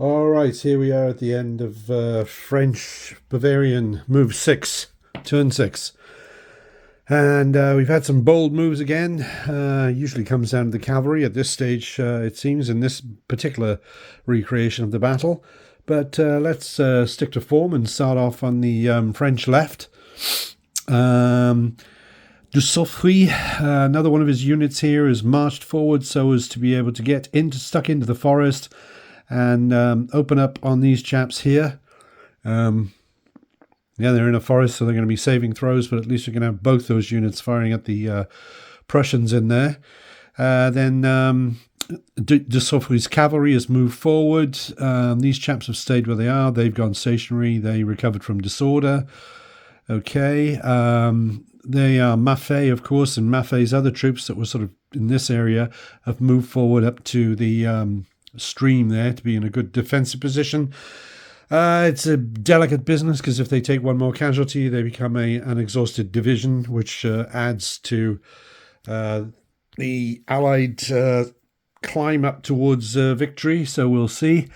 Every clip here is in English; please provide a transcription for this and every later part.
All right, here we are at the end of French Bavarian move 6, turn 6. And we've had some bold moves again. Usually comes down to the cavalry at this stage, it seems, in this particular recreation of the battle. But let's stick to form and start off on the French left. Du Soffry, another one of his units here, is marched forward so as to be able to get stuck into the forest and open up on these chaps here. Yeah, they're in a forest, so they're going to be saving throws, but at least we can have both those units firing at the Prussians in there. Then de Soffry's cavalry has moved forward. These chaps have stayed where they are. They've gone stationary. They recovered from disorder. Okay. They are Maffei, of course, and Maffei's other troops that were sort of in this area have moved forward up to the stream there to be in a good defensive position. It's a delicate business because if they take one more casualty, they become an exhausted division, which adds to the Allied climb up towards victory. So we'll see.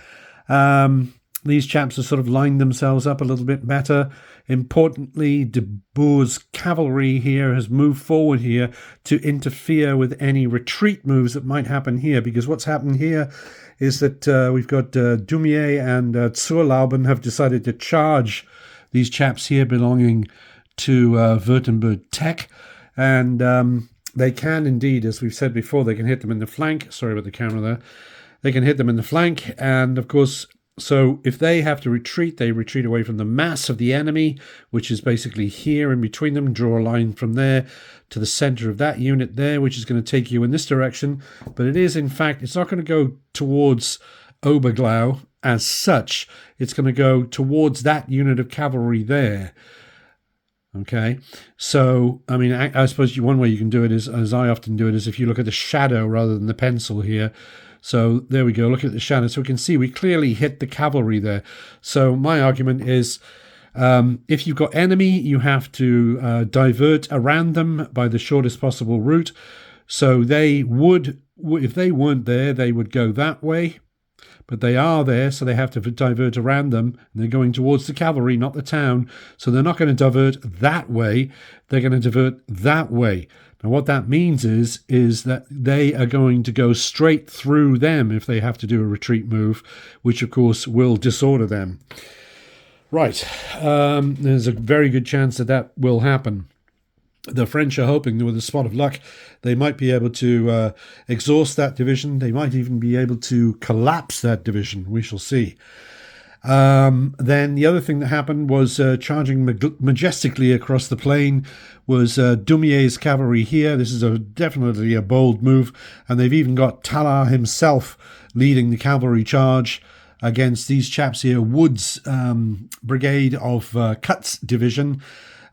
These chaps have sort of lined themselves up a little bit better. Importantly, de Boer's cavalry here has moved forward here to interfere with any retreat moves that might happen here, because what's happened here is that we've got Dumier and Zurlauben have decided to charge these chaps here belonging to Württemberg Tech, and they can indeed, as we've said before, they can hit them in the flank. Sorry about the camera there. They can hit them in the flank, and of course, so if they have to retreat, they retreat away from the mass of the enemy, which is basically here in between them. Draw a line from there to the center of that unit there, which is going to take you in this direction. But it is, in fact, it's not going to go towards Oberglau as such. It's going to go towards that unit of cavalry there. Okay, so, I mean, I suppose one way you can do it is, as I often do it, is if you look at the shadow rather than the pencil here. So there we go, look at the shadow. So we can see we clearly hit the cavalry there. So my argument is, if you've got enemy, you have to divert around them by the shortest possible route. So they would, if they weren't there, they would go that way. But they are there, so they have to divert around them. And they're going towards the cavalry, not the town. So they're not going to divert that way. They're going to divert that way. Now, what that means is that they are going to go straight through them if they have to do a retreat move, which, of course, will disorder them. Right. There's a very good chance that that will happen. The French are hoping that with a spot of luck, they might be able to exhaust that division. They might even be able to collapse that division. We shall see. Then the other thing that happened was charging majestically across the plain was Dumier's cavalry here. This is definitely a bold move, and they've even got Tallard himself leading the cavalry charge against these chaps here, Wood's brigade of Cutts division.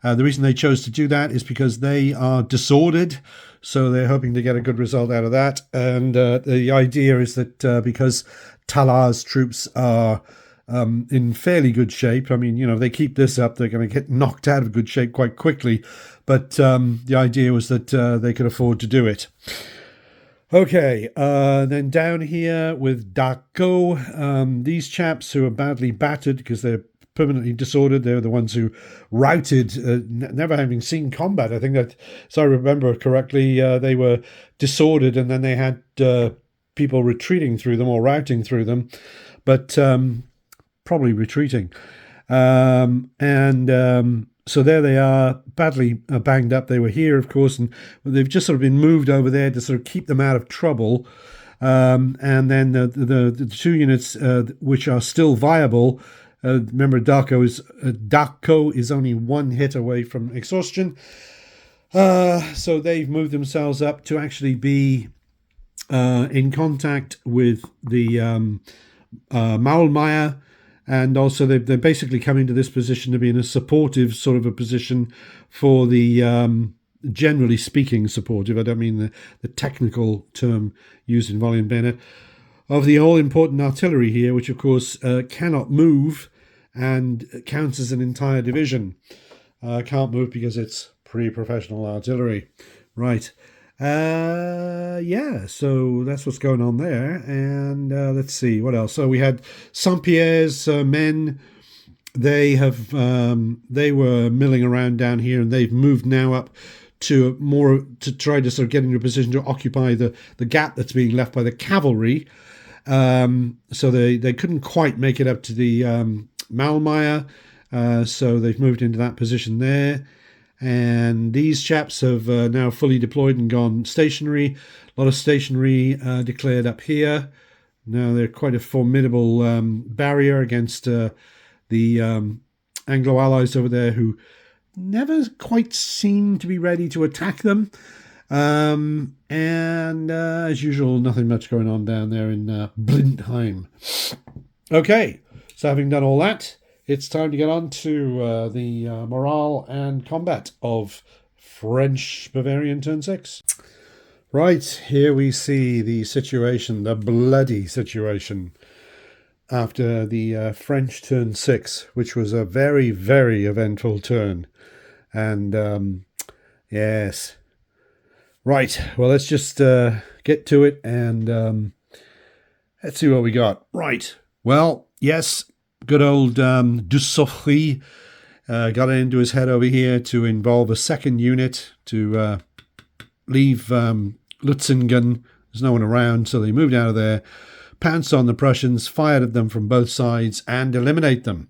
The reason they chose to do that is because they are disordered, so they're hoping to get a good result out of that. And the idea is that because Tallard's troops are in fairly good shape, I mean, you know, if they keep this up, they're going to get knocked out of good shape quite quickly. But the idea was that they could afford to do it. Okay, then down here with Darco, these chaps who are badly battered because they're permanently disordered. They're the ones who routed, never having seen combat. I think that, as I remember correctly, they were disordered and then they had people retreating through them or routing through them, but probably retreating. So there they are, badly banged up. They were here, of course, and they've just sort of been moved over there to sort of keep them out of trouble. And then the two units which are still viable, remember, Darco is only one hit away from exhaustion. So they've moved themselves up to actually be in contact with the Maulmeyer, and also they're basically coming to this position to be in a supportive sort of a position for the, generally speaking, supportive. I don't mean the technical term used in Volley and Bayonet, of the all-important artillery here, which of course cannot move and counts as an entire division. Can't move because it's pre-professional artillery. Right. Yeah, so that's what's going on there. And let's see what else. So we had Saint Pierre's men. They were milling around down here, and they've moved now up to try to sort of get into a position to occupy the gap that's being left by the cavalry. So they couldn't quite make it up to the Maulmeyer, so they've moved into that position there. And these chaps have now fully deployed and gone stationary. A lot of stationary declared up here. Now they're quite a formidable barrier against the Anglo-Allies over there, who never quite seem to be ready to attack them. And as usual, nothing much going on down there in Blenheim. Okay, so having done all that, it's time to get on to the morale and combat of French Bavarian turn 6. Right, here we see the situation, the bloody situation, after the French turn 6, which was a very, very eventful turn. And yes. Right, well, let's just get to it and let's see what we got. Right, well, yes, good old Dussoffry got it into his head over here to involve a second unit to leave Lutzingen. There's no one around, so they moved out of there, pounced on the Prussians, fired at them from both sides, and eliminated them.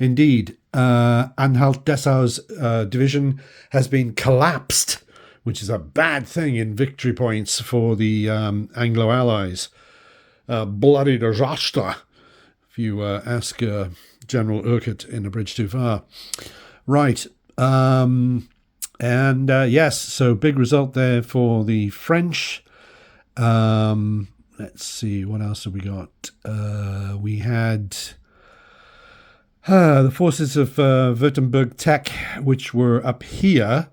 Indeed, Anhalt-Dessau's division has been collapsed, which is a bad thing in victory points for the Anglo-Allies. Bloody disaster, if you ask General Urquhart in A Bridge Too Far. Right. Yes, so big result there for the French. Let's see, what else have we got? We had the forces of Württemberg Tech, which were up here,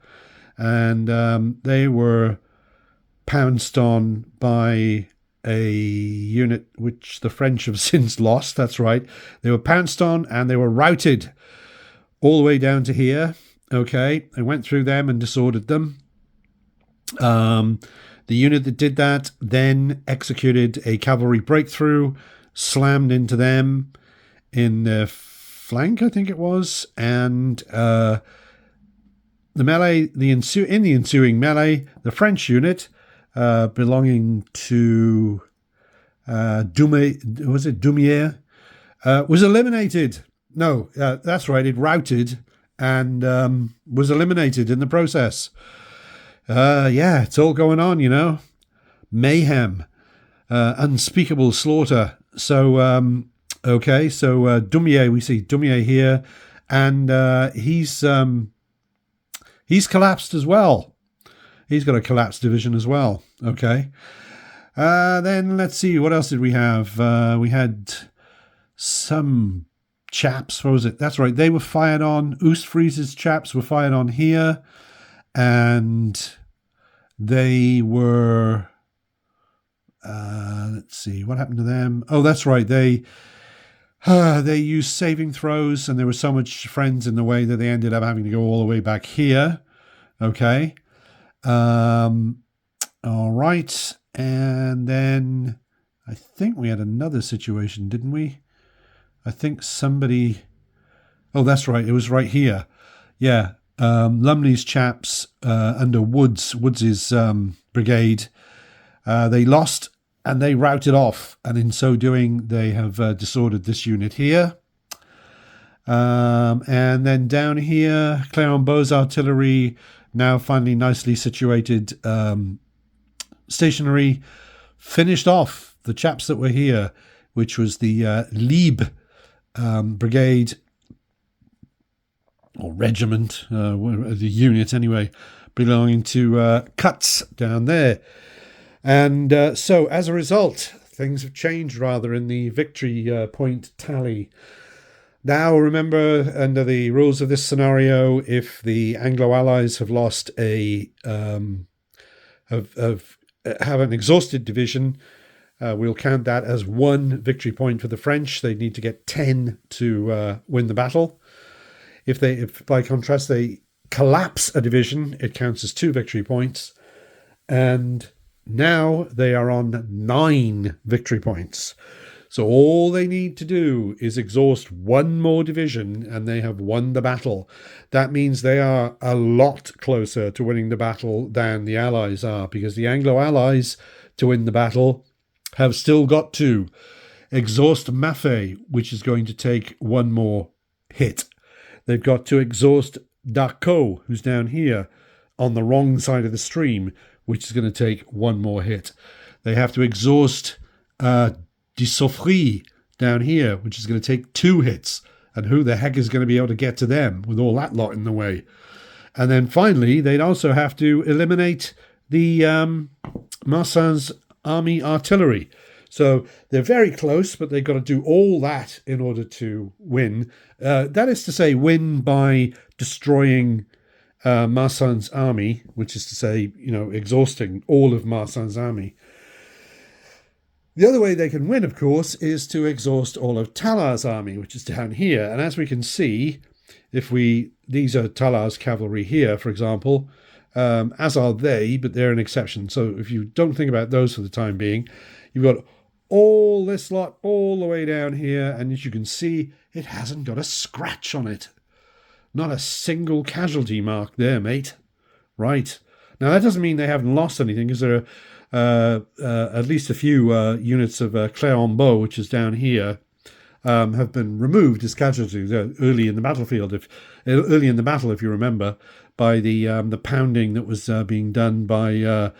and they were pounced on by a unit which the French have since lost. That's right. They were pounced on and they were routed all the way down to here. Okay, they went through them and disordered them. The unit that did that then executed a cavalry breakthrough, slammed into them in their flank, I think it was, and the melee, in the ensuing melee, the French unit belonging to Dumier was eliminated. No, that's right, it routed and was eliminated in the process. Yeah, it's all going on, you know. Mayhem, unspeakable slaughter. So, okay, so Dumier, we see Dumier here, and he's collapsed as well. He's got a collapsed division as well. Okay. Then let's see, what else did we have? We had some chaps. What was it? That's right. They were fired on. Oostfries's chaps were fired on here, and they were. Let's see, what happened to them? Oh, that's right. They used saving throws, and there were so much friends in the way that they ended up having to go all the way back here. Okay. All right. And then I think we had another situation, didn't we? I think somebody... Oh, that's right. It was right here. Yeah. Lumley's chaps under Woods's brigade, they lost and they routed off. And in so doing, they have disordered this unit here. And then down here, Clermont-Beau's artillery, now finally nicely situated stationary, finished off the chaps that were here, which was the Lieb brigade, or regiment, the unit anyway, belonging to Cutts down there. And so as a result, things have changed rather in the victory point tally. Now, remember, under the rules of this scenario, if the Anglo-Allies have lost have an exhausted division, we'll count that as 1 victory point for the French. They need to get 10 to win the battle. If by contrast they collapse a division, it counts as 2 victory points. And now they are on 9 victory points. So all they need to do is exhaust one more division and they have won the battle. That means they are a lot closer to winning the battle than the Allies are, because the Anglo-Allies, to win the battle, have still got to exhaust Maffei, which is going to take one more hit. They've got to exhaust Darco, who's down here on the wrong side of the stream, which is going to take one more hit. They have to exhaust Dissofri down here, which is going to take 2 hits. And who the heck is going to be able to get to them with all that lot in the way? And then finally, they'd also have to eliminate the Marsan's army artillery. So they're very close, but they've got to do all that in order to win. That is to say, win by destroying Marsan's army, which is to say, exhausting all of Marsan's army. The other way they can win, of course, is to exhaust all of Talar's army, which is down here. And as we can see, these are Talar's cavalry here, for example, as are they, but they're an exception. So if you don't think about those for the time being, you've got all this lot all the way down here, and as you can see, it hasn't got a scratch on it. Not a single casualty mark there, mate. Right. Now, that doesn't mean they haven't lost anything, because there are at least a few units of Clermont, which is down here, have been removed as casualties early in the battlefield. If you remember, by the pounding that was being done by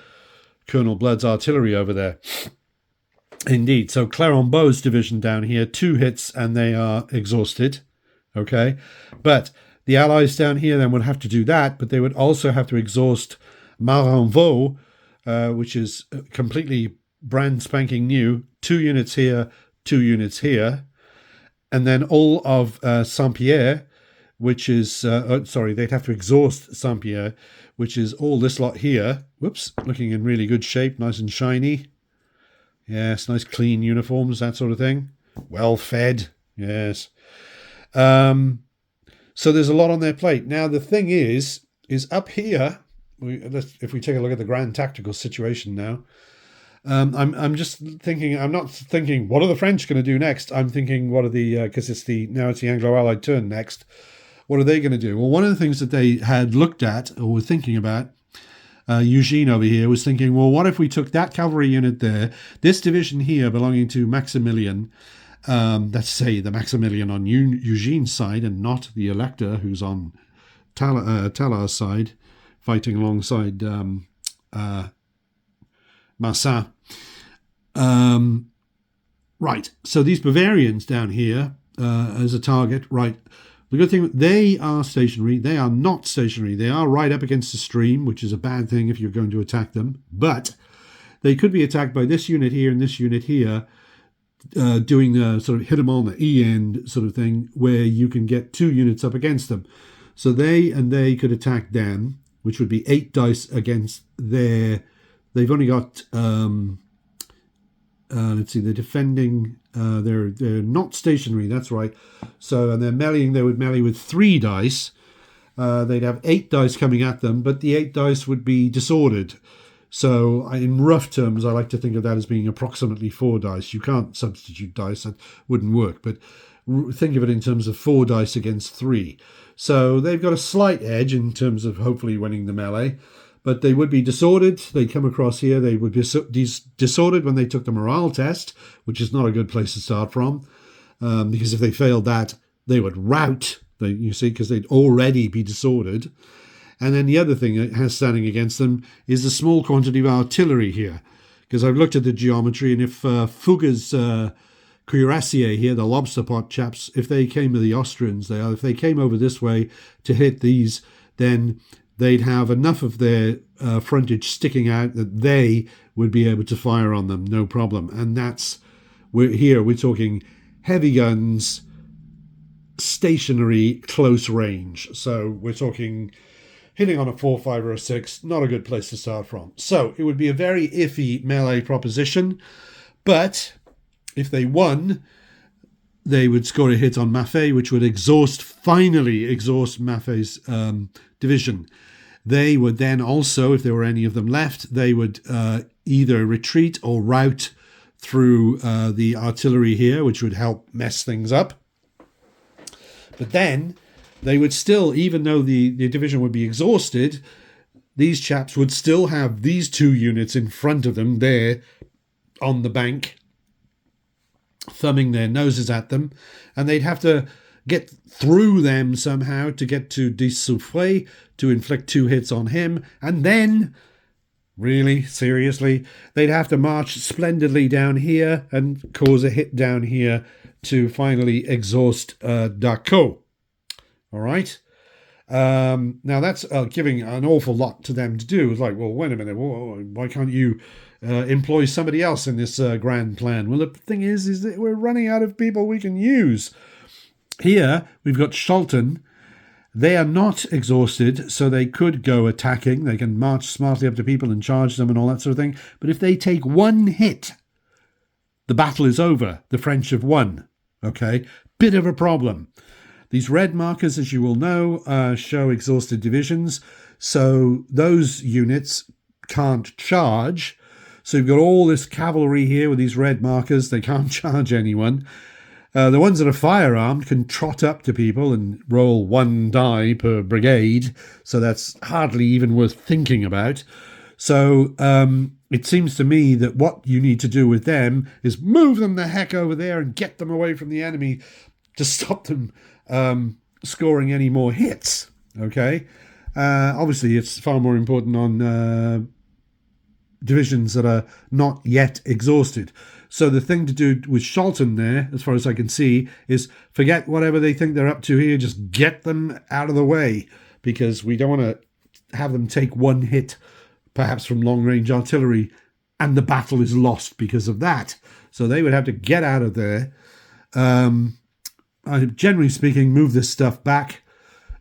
Colonel Blood's artillery over there. Indeed. So Clermont's division down here, 2 hits and they are exhausted. Okay, but the Allies down here then would have to do that, but they would also have to exhaust Marenvaux, which is completely brand spanking new. 2 units here, 2 units here. And then all of Saint-Pierre, which is, they'd have to exhaust Saint-Pierre, which is all this lot here. Whoops, looking in really good shape, nice and shiny. Yes, nice clean uniforms, that sort of thing. Well fed, yes. So there's a lot on their plate. Now, the thing is up here, if we take a look at the grand tactical situation now, I'm just thinking, I'm not thinking, what are the French going to do next? I'm thinking, what are because it's the Anglo-Allied turn next. What are they going to do? Well, one of the things that they had looked at or were thinking about, Eugene over here was thinking, well, what if we took that cavalry unit there, this division here belonging to Maximilian, let's say the Maximilian on Eugene's side and not the Elector who's on Talar's side, fighting alongside Marsan. Right, so these Bavarians down here as a target, right. The good thing, they are stationary. They are not stationary. They are right up against the stream, which is a bad thing if you're going to attack them. But they could be attacked by this unit here and this unit here, doing the sort of hit them on the E end sort of thing, where you can get 2 units up against them. So they could attack them, which would be 8 dice against their... They've only got... let's see, they're defending... They're not stationary, that's right. So, and they're meleeing, they would melee with 3 dice. They'd have 8 dice coming at them, but the 8 dice would be disordered. So, in rough terms, I like to think of that as being approximately 4 dice. You can't substitute dice, that wouldn't work, but think of it in terms of 4 dice against 3. So, they've got a slight edge in terms of hopefully winning the melee. But they would be disordered. They'd come across here. They would be disordered when they took the morale test, which is not a good place to start from. Because if they failed that, they would rout, you see, because they'd already be disordered. And then the other thing that has standing against them is the small quantity of artillery here. Because I've looked at the geometry, and if Fugger's cuirassier here, the lobster pot chaps, if they came to the Austrians, if they came over this way to hit these, then... they'd have enough of their frontage sticking out that they would be able to fire on them, no problem. And we're talking heavy guns, stationary, close range. So we're talking hitting on a 4, 5, or a 6, not a good place to start from. So it would be a very iffy melee proposition. But if they won, they would score a hit on Maffei, which would finally exhaust Maffei's division. They would then also, if there were any of them left, they would either retreat or rout through the artillery here, which would help mess things up. But then they would still, even though the division would be exhausted, these chaps would still have these two units in front of them there on the bank, thumbing their noses at them, and they'd have to get through them somehow to get to Dessoufflé to inflict 2 hits on him, and then, really, seriously, they'd have to march splendidly down here and cause a hit down here to finally exhaust Dacot. All right? Now that's giving an awful lot to them to do. It's like, well, wait a minute, why can't you employ somebody else in this grand plan? Well, the thing is that we're running out of people we can use. Here, we've got Scholten. They are not exhausted, so they could go attacking. They can march smartly up to people and charge them and all that sort of thing. But if they take 1 hit, the battle is over. The French have won. Okay? Bit of a problem. These red markers, as you will know, show exhausted divisions. So those units can't charge. So you've got all this cavalry here with these red markers. They can't charge anyone. The ones that are firearmed can trot up to people and roll 1 die per brigade. So that's hardly even worth thinking about. So it seems to me that what you need to do with them is move them the heck over there and get them away from the enemy to stop them scoring any more hits. Okay? Obviously, it's far more important on divisions that are not yet exhausted. So the thing to do with Scholten there, as far as I can see, is forget whatever they think they're up to here. Just get them out of the way, because we don't want to have them take 1 hit, perhaps from long-range artillery, and the battle is lost because of that. So they would have to get out of there. Generally speaking, move this stuff back.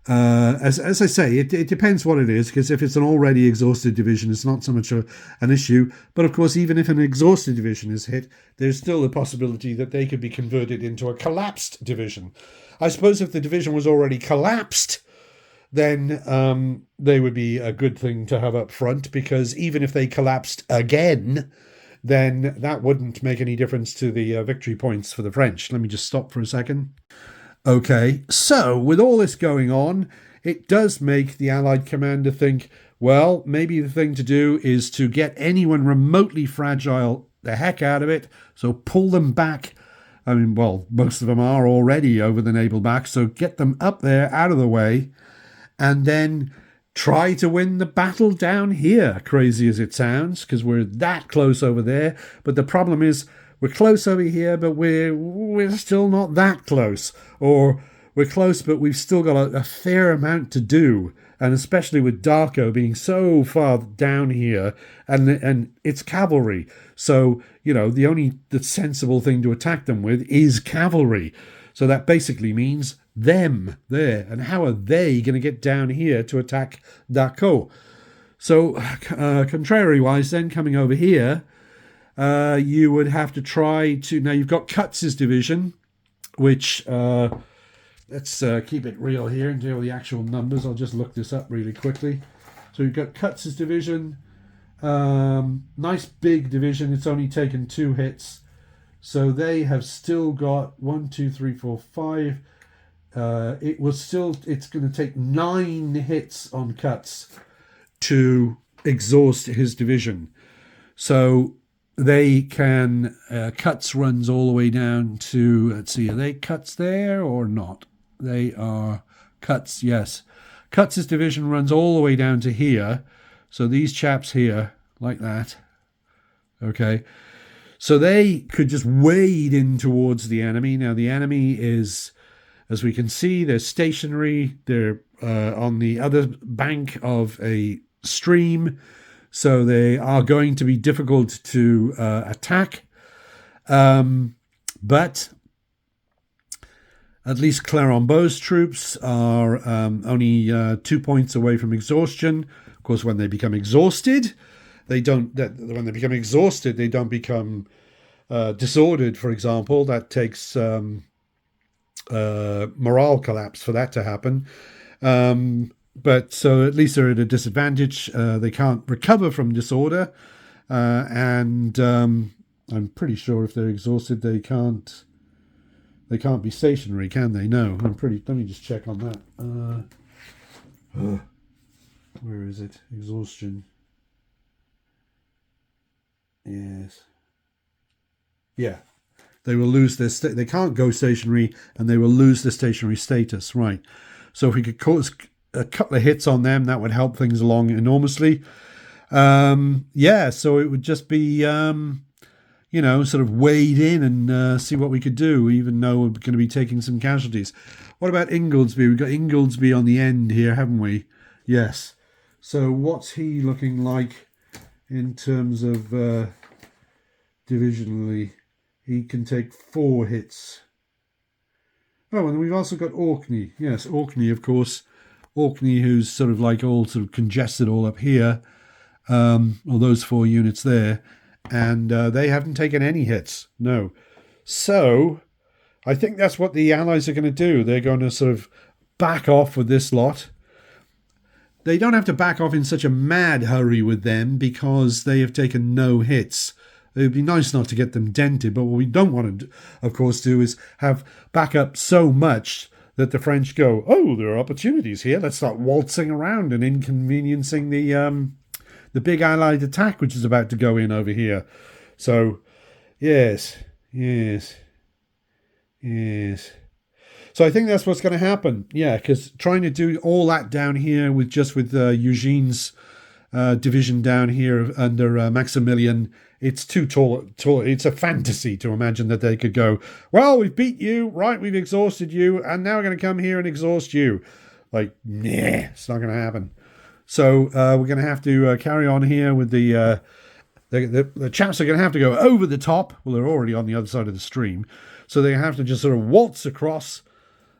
As I say, it depends what it is, because if it's an already exhausted division, it's not so much an issue. But of course, even if an exhausted division is hit, there's still the possibility that they could be converted into a collapsed division. I suppose if the division was already collapsed, then they would be a good thing to have up front, because even if they collapsed again, then that wouldn't make any difference to the victory points for the French. Let me just stop for a second. Okay, so with all this going on, it does make the Allied commander think, well, maybe the thing to do is to get anyone remotely fragile the heck out of it, so pull them back. I mean, well, most of them are already over the naval back, so get them up there, out of the way, and then try to win the battle down here, crazy as it sounds, because we're that close over there. But the problem is, we're close over here, but we're still not that close. Or we're close, but we've still got a fair amount to do. And especially with Darko being so far down here, and it's cavalry. So, the sensible thing to attack them with is cavalry. So that basically means them there. And how are they going to get down here to attack Darko? So, contrary-wise, then coming over here, you would have to try to... Now, you've got Kutz's division, which... let's keep it real here and do the actual numbers. I'll just look this up really quickly. So you've got Kutz's division. Nice big division. It's only taken 2 hits. So they have still got 1, 2, 3, 4, 5. It's going to take 9 hits on Kutz to exhaust his division. So... they can, Kutz runs all the way down to, let's see, are they Kutz there or not? They are Kutz, yes. Kutz's division runs all the way down to here. So these chaps here, like that. Okay. So they could just wade in towards the enemy. Now the enemy is, as we can see, they're stationary. They're on the other bank of a stream. So they are going to be difficult to attack. But at least Clérambault's troops are only 2 points away from exhaustion. Of course, when they become exhausted, they don't become disordered, for example. That takes morale collapse for that to happen. But so at least they're at a disadvantage. They can't recover from disorder, and I'm pretty sure if they're exhausted, they can't. They can't be stationary, can they? No, I'm pretty. Let me just check on that. Where is it? Exhaustion. Yes. Yeah. They will lose their. They can't go stationary, and they will lose their stationary status. Right. So if we could cause a couple of hits on them, that would help things along enormously. Yeah. So it would just be. Sort of wade in and see what we could do, even though we're going to be taking some casualties. What about Ingoldsby? We've got Ingoldsby on the end here, haven't we? Yes. So what's he looking like in terms of divisionally? He can take 4 hits. Oh, and we've also got Orkney. Yes, Orkney, of course. Orkney, who's sort of like all sort of congested all up here. All those 4 units there. And they haven't taken any hits. No. So I think that's what the Allies are going to do. They're going to sort of back off with this lot. They don't have to back off in such a mad hurry with them because they have taken no hits. It would be nice not to get them dented, but what we don't want to, of course, do is have back up so much that the French go, oh, there are opportunities here. Let's start waltzing around and inconveniencing the big Allied attack, which is about to go in over here. So, yes. So I think that's what's going to happen. Yeah, because trying to do all that down here with Eugene's division down here under Maximilian, it's too tall. It's a fantasy to imagine that they could go, well, we've beat you, right, we've exhausted you, and now we're going to come here and exhaust you. Like, nah, it's not going to happen. So we're going to have to carry on here with the chaps are going to have to go over the top. Well, they're already on the other side of the stream. So they have to just sort of waltz across.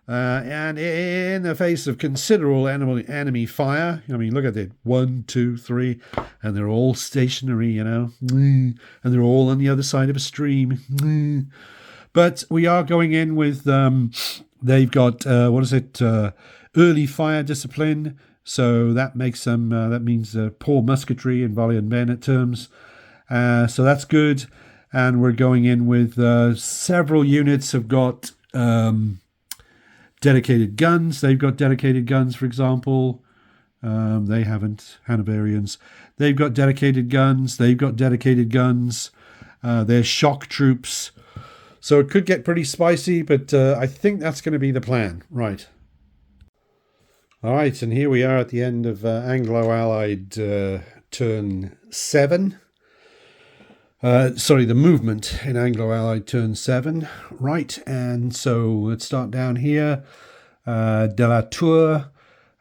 And in the face of considerable enemy fire, I mean, look at it. 1, 2, 3. And they're all stationary, And they're all on the other side of a stream. But we are going in with, they've got, early fire discipline. So that makes them. That means poor musketry in volley and bayonet terms. So that's good. And we're going in with several units have got dedicated guns. They've got dedicated guns, for example. They haven't. Hanoverians. They've got dedicated guns. They've got dedicated guns. They're shock troops. So it could get pretty spicy, but I think that's going to be the plan. Right. All right, and here we are at the end of Anglo-Allied turn 7. The movement in Anglo-Allied turn 7. Right, and so let's start down here. De la Tour,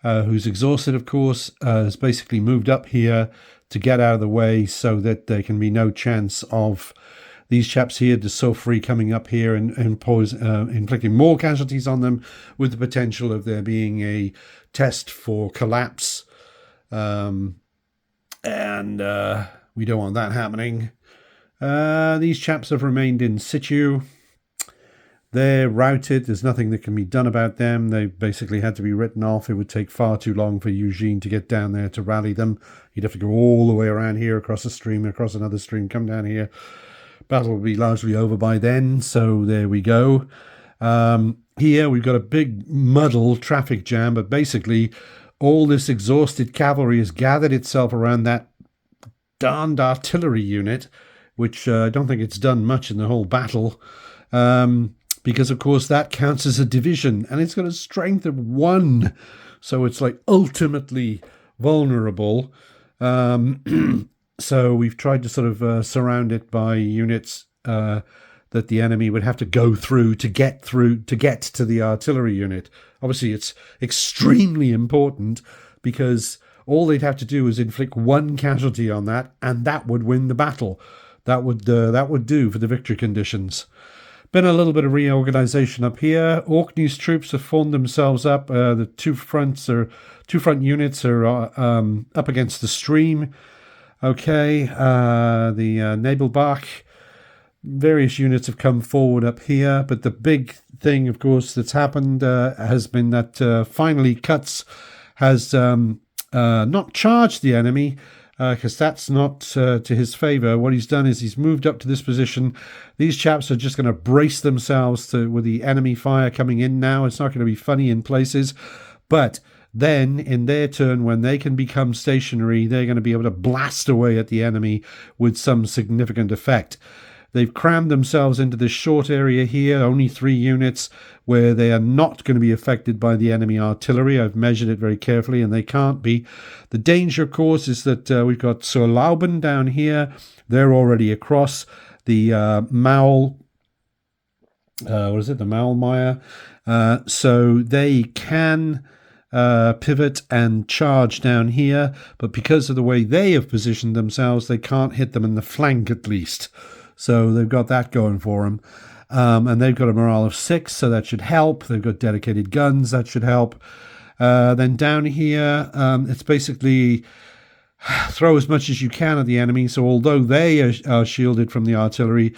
who's exhausted, of course, has basically moved up here to get out of the way so that there can be no chance of these chaps here, de Sophry, coming up here and inflicting more casualties on them, with the potential of there being a test for collapse. And we don't want that happening. These chaps have remained in situ. They're routed. There's nothing that can be done about them. They basically had to be written off. It would take far too long for Eugene to get down there to rally them. He'd have to go all the way around here, across a stream, across another stream, come down here. Battle will be largely over by then, so there we go. Here we've got a big muddle traffic jam, but basically all this exhausted cavalry has gathered itself around that darned artillery unit, which I don't think it's done much in the whole battle, because of course that counts as a division, and it's got a strength of 1, so it's like ultimately vulnerable. So we've tried to sort of surround it by units that the enemy would have to go through to get to the artillery unit. Obviously, it's extremely important because all they'd have to do is inflict 1 casualty on that, and that would win the battle. That would do for the victory conditions. Been a little bit of reorganization up here. Orkney's troops have formed themselves up. The two front units are up against the stream. Okay, the Nebelbach, various units have come forward up here, but the big thing, of course, that's happened has been that finally Cutts has not charged the enemy, because that's not to his favour. What he's done is he's moved up to this position. These chaps are just going to brace themselves with the enemy fire coming in now. It's not going to be funny in places, but then in their turn, when they can become stationary, they're going to be able to blast away at the enemy with some significant effect. They've crammed themselves into this short area here, only 3 units, where they are not going to be affected by the enemy artillery. I've measured it very carefully, and they can't be. The danger, of course, is that we've got Surlauben down here. They're already across the Maul. What is it? The Maulmeyer. So they can pivot and charge down here, but because of the way they have positioned themselves, they can't hit them in the flank at least. So they've got that going for them. And they've got a morale of 6, so that should help. They've got dedicated guns, that should help. Then down here, it's basically throw as much as you can at the enemy. So although they are shielded from the artillery,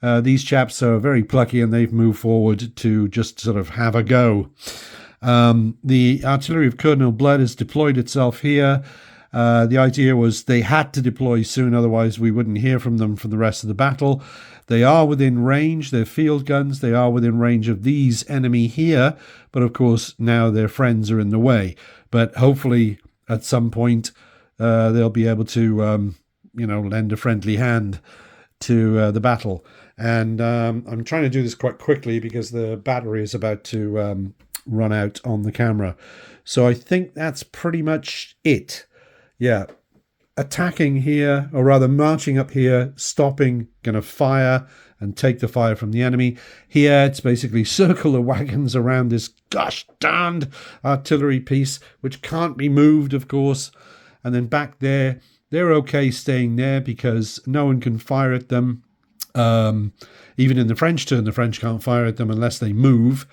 these chaps are very plucky, and they've moved forward to just sort of have a go. The artillery of Colonel Blood has deployed itself here. The idea was they had to deploy soon, otherwise we wouldn't hear from them for the rest of the battle. They are within range, they're field guns, they are within range of these enemy here, but of course now their friends are in the way. But hopefully at some point they'll be able to, lend a friendly hand to the battle. And I'm trying to do this quite quickly because the battery is about to run out on the camera. So I think that's pretty much it. Yeah, attacking here, or rather marching up here, stopping, going to fire and take the fire from the enemy. Here, it's basically circle the wagons around this gosh darned artillery piece, which can't be moved, of course. And then back there, they're okay staying there because no one can fire at them. Even in the French turn, the French can't fire at them unless they move.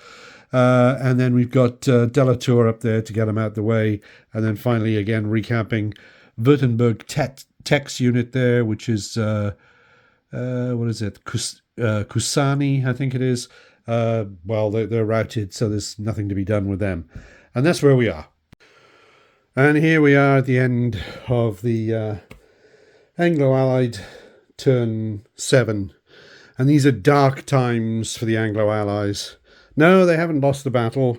And then we've got Delatour up there to get them out the way. And then finally, again, recapping Württemberg Tech's unit there, which is, what is it? Kusani, I think it is. Well, they're routed, so there's nothing to be done with them. And that's where we are. And here we are at the end of the Anglo-Allied turn 7. And these are dark times for the Anglo-Allies. No, they haven't lost the battle.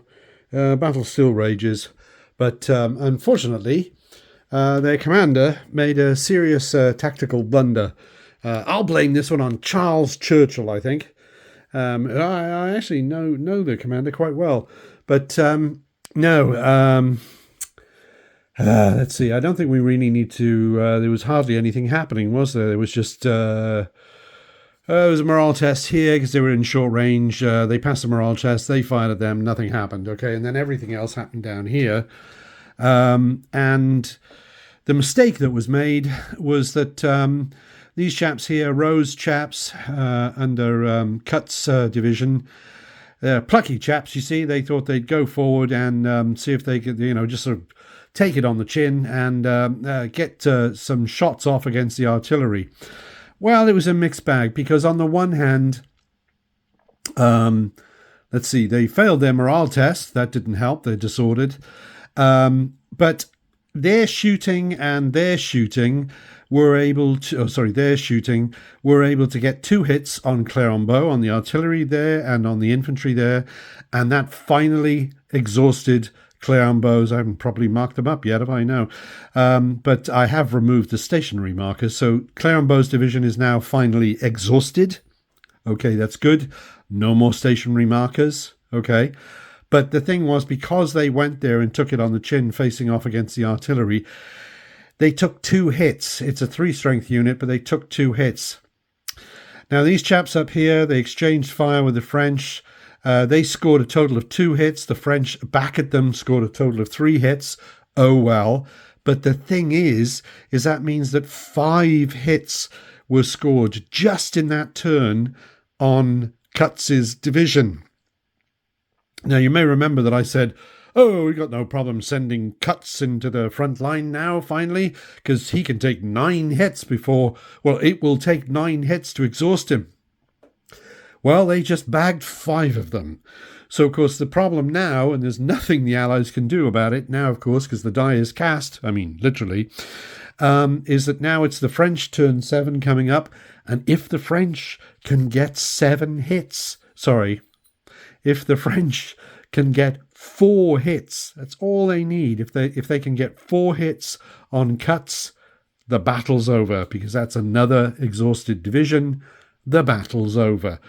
Battle still rages. But unfortunately, their commander made a serious tactical blunder. I'll blame this one on Charles Churchill, I think. I actually know the commander quite well. But no, let's see. I don't think we really need to... there was hardly anything happening, was there? There was just... There was a morale test here because they were in short range. They passed the morale test. They fired at them. Nothing happened. Okay, and then everything else happened down here. And the mistake that was made was that these chaps here, Rose chaps under Cut's division, they're plucky chaps, you see. They thought they'd go forward and see if they could, just sort of take it on the chin and get some shots off against the artillery. Well, it was a mixed bag because on the one hand, let's see, they failed their morale test. That didn't help. They're disordered. But their shooting were able to get 2 hits on Clermont, on the artillery there and on the infantry there. And that finally exhausted Clermont's. I haven't properly marked them up yet, if I know. But I have removed the stationary markers. So Clermont's division is now finally exhausted. Okay, that's good. No more stationary markers. Okay. But the thing was, because they went there and took it on the chin facing off against the artillery, they took 2 hits. It's a 3-strength unit, but they took 2 hits. Now, these chaps up here, they exchanged fire with the French. They scored a total of 2 hits. The French back at them scored a total of 3 hits. Oh, well. But the thing is that means that 5 hits were scored just in that turn on Cutz's division. Now, you may remember that I said, oh, we've got no problem sending Cutts into the front line now, finally, because he can take 9 hits before, well, it will take 9 hits to exhaust him. Well, they just bagged 5 of them. So, of course, the problem now, and there's nothing the Allies can do about it now, of course, because the die is cast, I mean, literally, is that now it's the French turn 7 coming up, and if the French can get 7 hits, if the French can get 4 hits, that's all they need. If they can get 4 hits on cuts, the battle's over, because that's another exhausted division. The battle's over.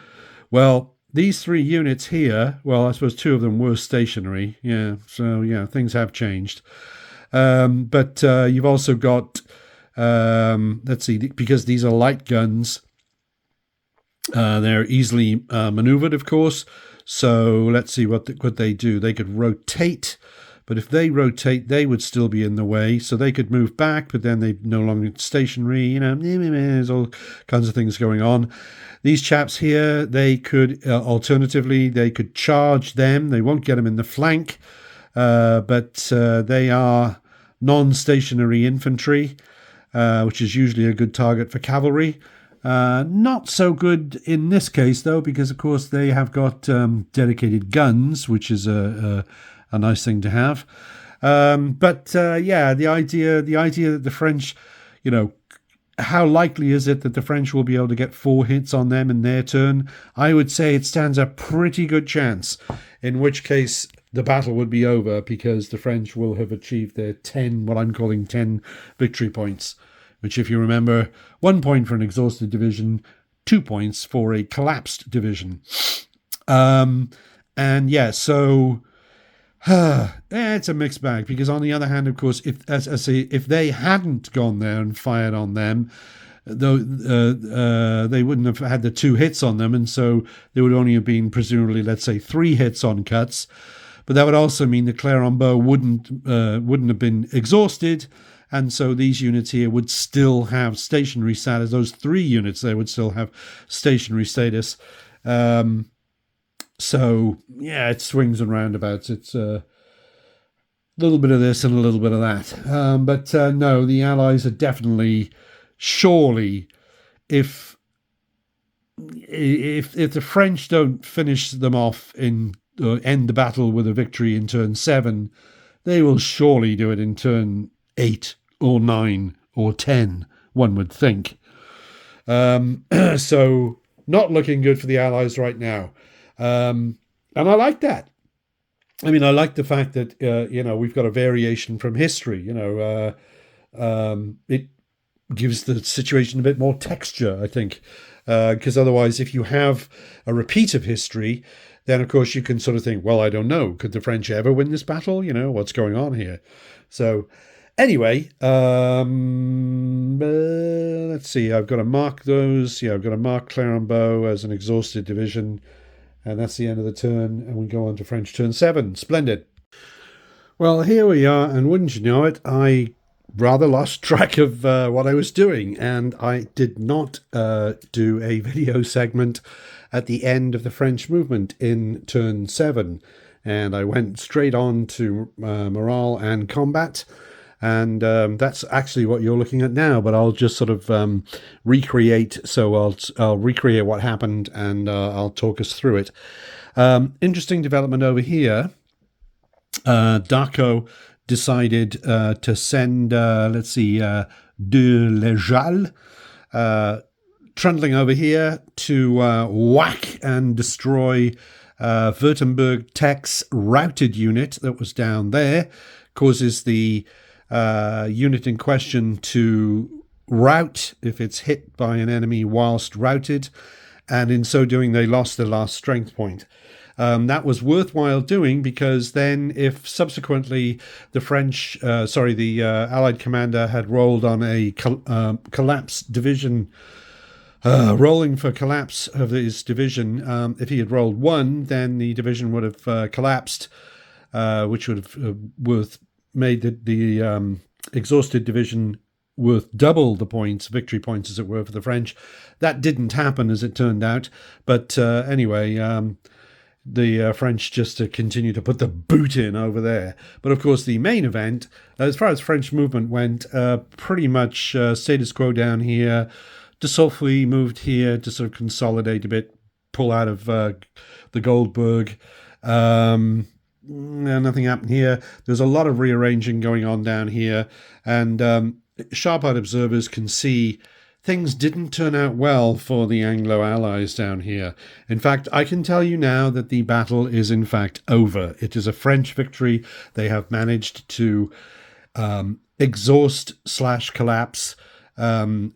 Well, these 3 units here, well, I suppose 2 of them were stationary. Yeah, so yeah, things have changed. But you've also got, let's see, because these are light guns, they're easily maneuvered, of course. So let's see what they do. They could rotate, but if they rotate, they would still be in the way. So they could move back, but then they're no longer stationary. You know, there's all kinds of things going on. These chaps here, they could, alternatively, they could charge them. They won't get them in the flank, but they are non-stationary infantry, which is usually a good target for cavalry. Not so good in this case, though, because, of course, they have got dedicated guns, which is a nice thing to have. But the idea that the French, you know, how likely is it that the French will be able to get 4 hits on them in their turn? I would say it stands a pretty good chance, in which case the battle would be over, because the French will have achieved their 10, what I'm calling 10 victory points, which, if you remember, 1 point for an exhausted division, 2 points for a collapsed division. So it's a mixed bag, because on the other hand, of course, if they hadn't gone there and fired on them, though they wouldn't have had the 2 hits on them, and so there would only have been presumably, let's say, 3 hits on cuts. But that would also mean the Clermont wouldn't have been exhausted, and so these units here would still have stationary status. Those 3 units there would still have stationary status. So, yeah, it swings and roundabouts. It's a little bit of this and a little bit of that. No, the Allies are definitely, surely, if the French don't finish them off end the battle with a victory in turn 7, they will surely do it in turn 8 or 9 or 10, one would think. So, not looking good for the Allies right now. And I like that. I mean, I like the fact that, we've got a variation from history. It gives the situation a bit more texture, I think. Because otherwise, if you have a repeat of history, then, of course, you can sort of think, well, I don't know. Could the French ever win this battle? What's going on here? So, anyway, let's see. I've got to mark those. Yeah, I've got to mark Clermont as an exhausted division. And that's the end of the turn, and we go on to French turn 7. Splendid. Well, here we are, and wouldn't you know it, I rather lost track of what I was doing, and I did not do a video segment at the end of the French movement in turn 7, and I went straight on to morale and combat. And that's actually what you're looking at now, but I'll just sort of recreate. So I'll recreate what happened, and I'll talk us through it. Interesting development over here. Darko decided to send, De Lejal, trundling over here to whack and destroy Württemberg Tech's routed unit that was down there. Causes the unit in question to rout if it's hit by an enemy whilst routed, and in so doing they lost their last strength point. That was worthwhile doing, because then if subsequently the Allied commander had rolled on a collapsed division, rolling for collapse of his division, if he had rolled 1, then the division would have collapsed, which would have made the exhausted division worth double the points, victory points as it were, for the French. That didn't happen, as it turned out. But anyway, the French just continue to put the boot in over there. But of course, the main event, as far as French movement went, pretty much status quo down here. De Saulfoy moved here to sort of consolidate a bit. pull out of the Goldberg. Nothing happened here. There's a lot of rearranging going on down here, and sharp-eyed observers can see things didn't turn out well for the Anglo allies down here. In fact, I can tell you now that the battle is in fact over. It is a French victory. They have managed to exhaust/collapse 10.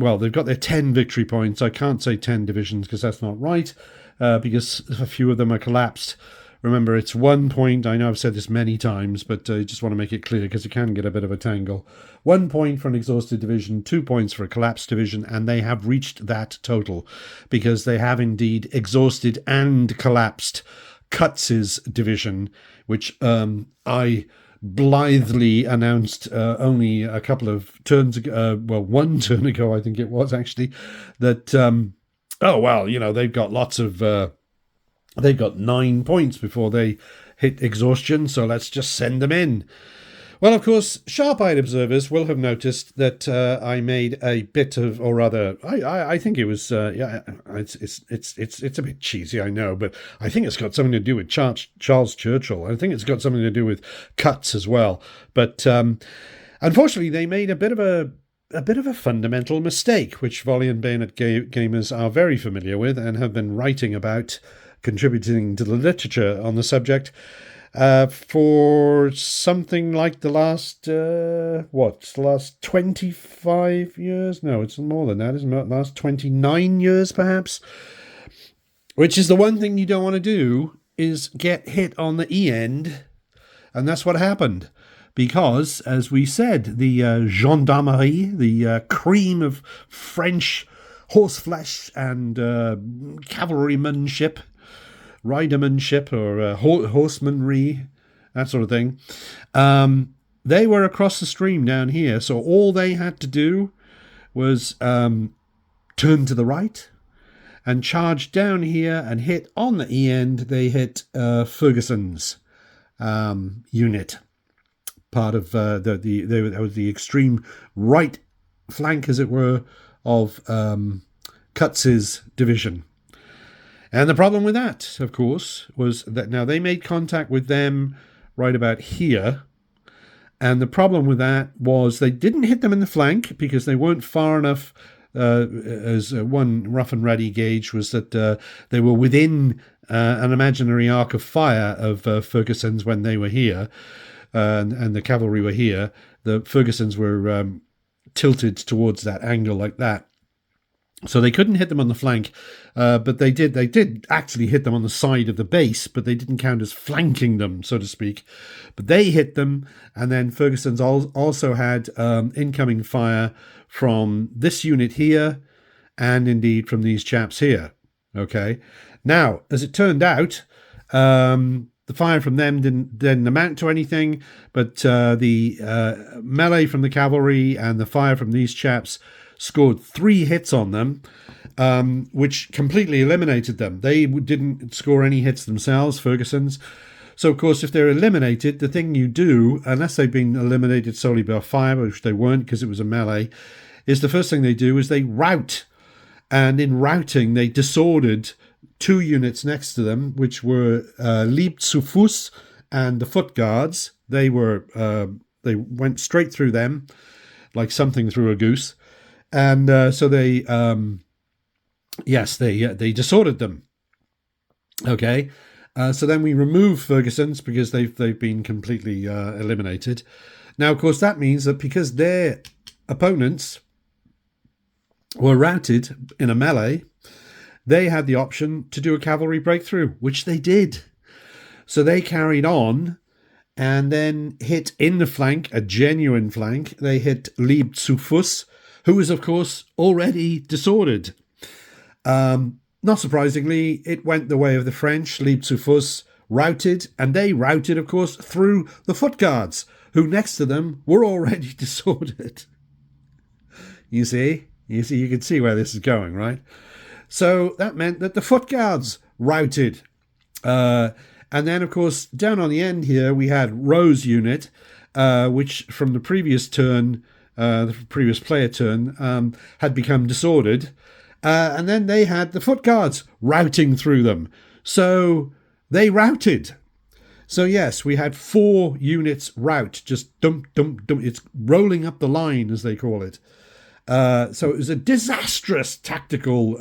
Well, they've got their 10 victory points. I can't say 10 divisions because that's not right, because a few of them are collapsed. Remember, it's 1 point. I know I've said this many times, but I just want to make it clear because it can get a bit of a tangle. 1 point for an exhausted division, 2 points for a collapsed division, and they have reached that total because they have indeed exhausted and collapsed Kutz's division, which I blithely announced only a couple of turns ago, well, 1 turn ago, I think it was actually, that, they've got lots of... They've got 9 points before they hit exhaustion, so let's just send them in. Well, of course, sharp-eyed observers will have noticed that I made a bit of, or rather, I think it was, it's a bit cheesy, I know, but I think it's got something to do with Charles Churchill. I think it's got something to do with Cutts as well. But unfortunately, they made a bit of a fundamental mistake, which Volley and Bayonet gamers are very familiar with and have been writing about, contributing to the literature on the subject for something like the last 25 years? No, it's more than that, isn't it? Last 29 years, perhaps. Which is the one thing you don't want to do, is get hit on the end, and that's what happened. Because, as we said, the gendarmerie, the cream of French horseflesh and cavalrymanship, ridermanship or horsemanry, that sort of thing, they were across the stream down here. So all they had to do was turn to the right and charge down here and hit on the end. They hit Ferguson's unit. Part of the extreme right flank, as it were, of Kutz's division. And the problem with that, of course, was that now they made contact with them right about here. And the problem with that was they didn't hit them in the flank because they weren't far enough. As one rough and ready gauge was that they were within an imaginary arc of fire of Ferguson's when they were here. And the cavalry were here. The Fergusons were tilted towards that angle like that. So they couldn't hit them on the flank, but they did actually hit them on the side of the base, but they didn't count as flanking them, so to speak. But they hit them, and then Ferguson's also had incoming fire from this unit here, and indeed from these chaps here. Okay. Now, as it turned out, the fire from them didn't amount to anything, but the melee from the cavalry and the fire from these chaps scored 3 hits on them, which completely eliminated them. They didn't score any hits themselves, Ferguson's. So, of course, if they're eliminated, the thing you do, unless they've been eliminated solely by fire, which they weren't because it was a melee, is the first thing they do is they rout. And in routing, they disordered 2 units next to them, which were Lieb zu Fuß and the Foot Guards. They went straight through them, like something through a goose. And so they disordered them. Okay, so then we remove Ferguson's because they've been completely eliminated. Now, of course, that means that because their opponents were routed in a melee, they had the option to do a cavalry breakthrough, which they did. So they carried on and then hit in the flank, a genuine flank. They hit Lieb zu Fuß, who was, of course, already disordered. Not surprisingly, it went the way of the French. Lieb zu Fuß routed, and they routed, of course, through the Foot Guards, who next to them were already disordered. You can see where this is going, right? So that meant that the Foot Guards routed. And then, of course, down on the end here, we had Rowe's unit, which from the previous turn, the previous player turn, had become disordered. And then they had the foot guards routing through them. So they routed. So yes, we had 4 units rout, just dump, dump, dump. It's rolling up the line, as they call it. So it was a disastrous tactical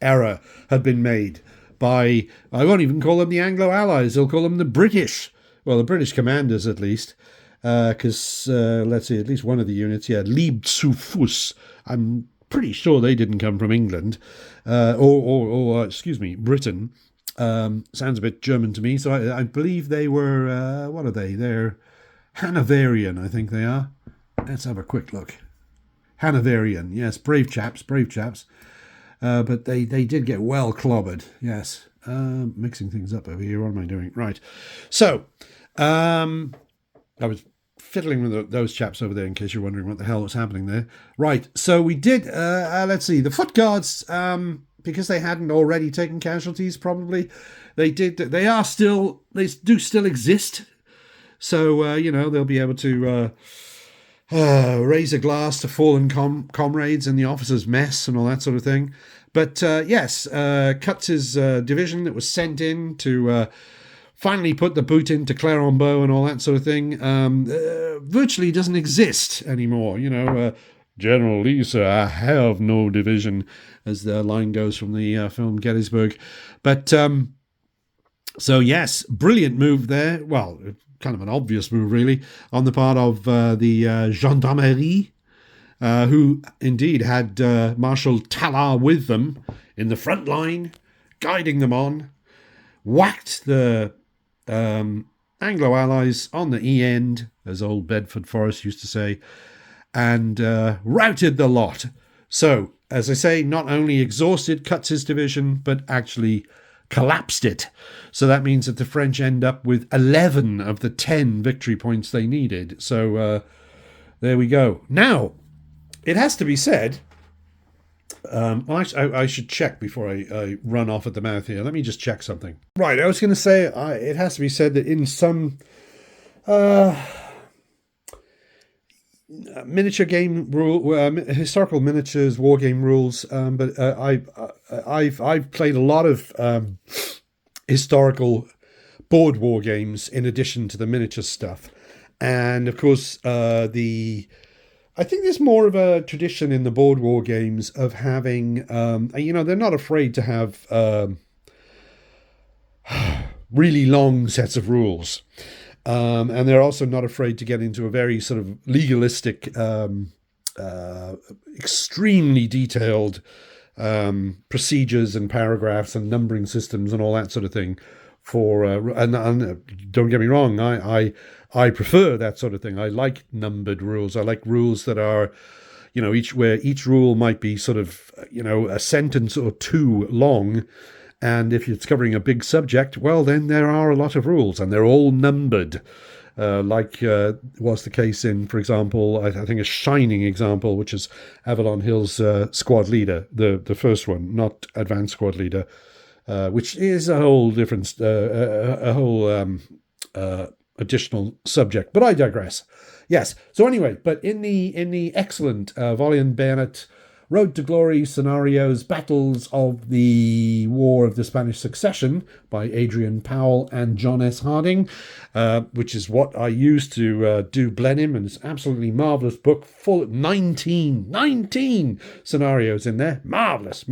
error had been made by, I won't even call them the Anglo-Allies, I'll call them the British. Well, the British commanders at least. Because, let's see, at least one of the units, Lieb zu Fuss. I'm pretty sure they didn't come from England, excuse me, Britain. Sounds a bit German to me. So I believe they were, what are they? They're Hanoverian, I think they are. Let's have a quick look. Hanoverian, yes, brave chaps. But they did get well clobbered, yes. Mixing things up over here. What am I doing? Right. So, I was fiddling with those chaps over there in case you're wondering what the hell was happening there. Right. So we did, let's see, the foot guards, because they hadn't already taken casualties, probably, they do still exist. So, they'll be able to raise a glass to fallen comrades in the officers' mess and all that sort of thing. But yes, Kutz's division that was sent in to finally put the boot into Clermont and all that sort of thing virtually doesn't exist anymore. General Lee, sir, I have no division, as the line goes from the film Gettysburg. But so yes, brilliant move there. Well, kind of an obvious move, really, on the part of the gendarmerie, who indeed had Marshal Tallard with them in the front line, guiding them on, whacked the Anglo-Allies on the E-end, as old Bedford Forrest used to say, and routed the lot. So, as I say, not only exhausted Kutz's division, but actually collapsed it. So that means that the French end up with 11 of the 10 victory points they needed. So there we go. Now, it has to be said, I should check before I run off at the mouth here. Let me just check something. Right, I was going to say, it has to be said that in some miniature game rule, historical miniatures, wargame rules, but I've played a lot of historical board war games in addition to the miniature stuff, and of course I think there's more of a tradition in the board war games of having they're not afraid to have really long sets of rules. And they're also not afraid to get into a very sort of legalistic, extremely detailed procedures and paragraphs and numbering systems and all that sort of thing. And don't get me wrong, I prefer that sort of thing. I like numbered rules. I like rules that are, each rule might be sort of, a sentence or two long. And if it's covering a big subject, well, then there are a lot of rules, and they're all numbered, like was the case in, for example, I think a shining example, which is Avalon Hill's Squad Leader, the first one, not Advanced Squad Leader, which is a whole different, additional subject. But I digress. Yes. So anyway, but in the excellent Volley and Bayonet Road to Glory scenarios, Battles of the War of the Spanish Succession by Adrian Powell and John S. Harding, which is what I used to do Blenheim, and it's an absolutely marvellous book, full of 19 scenarios in there. Marvellous.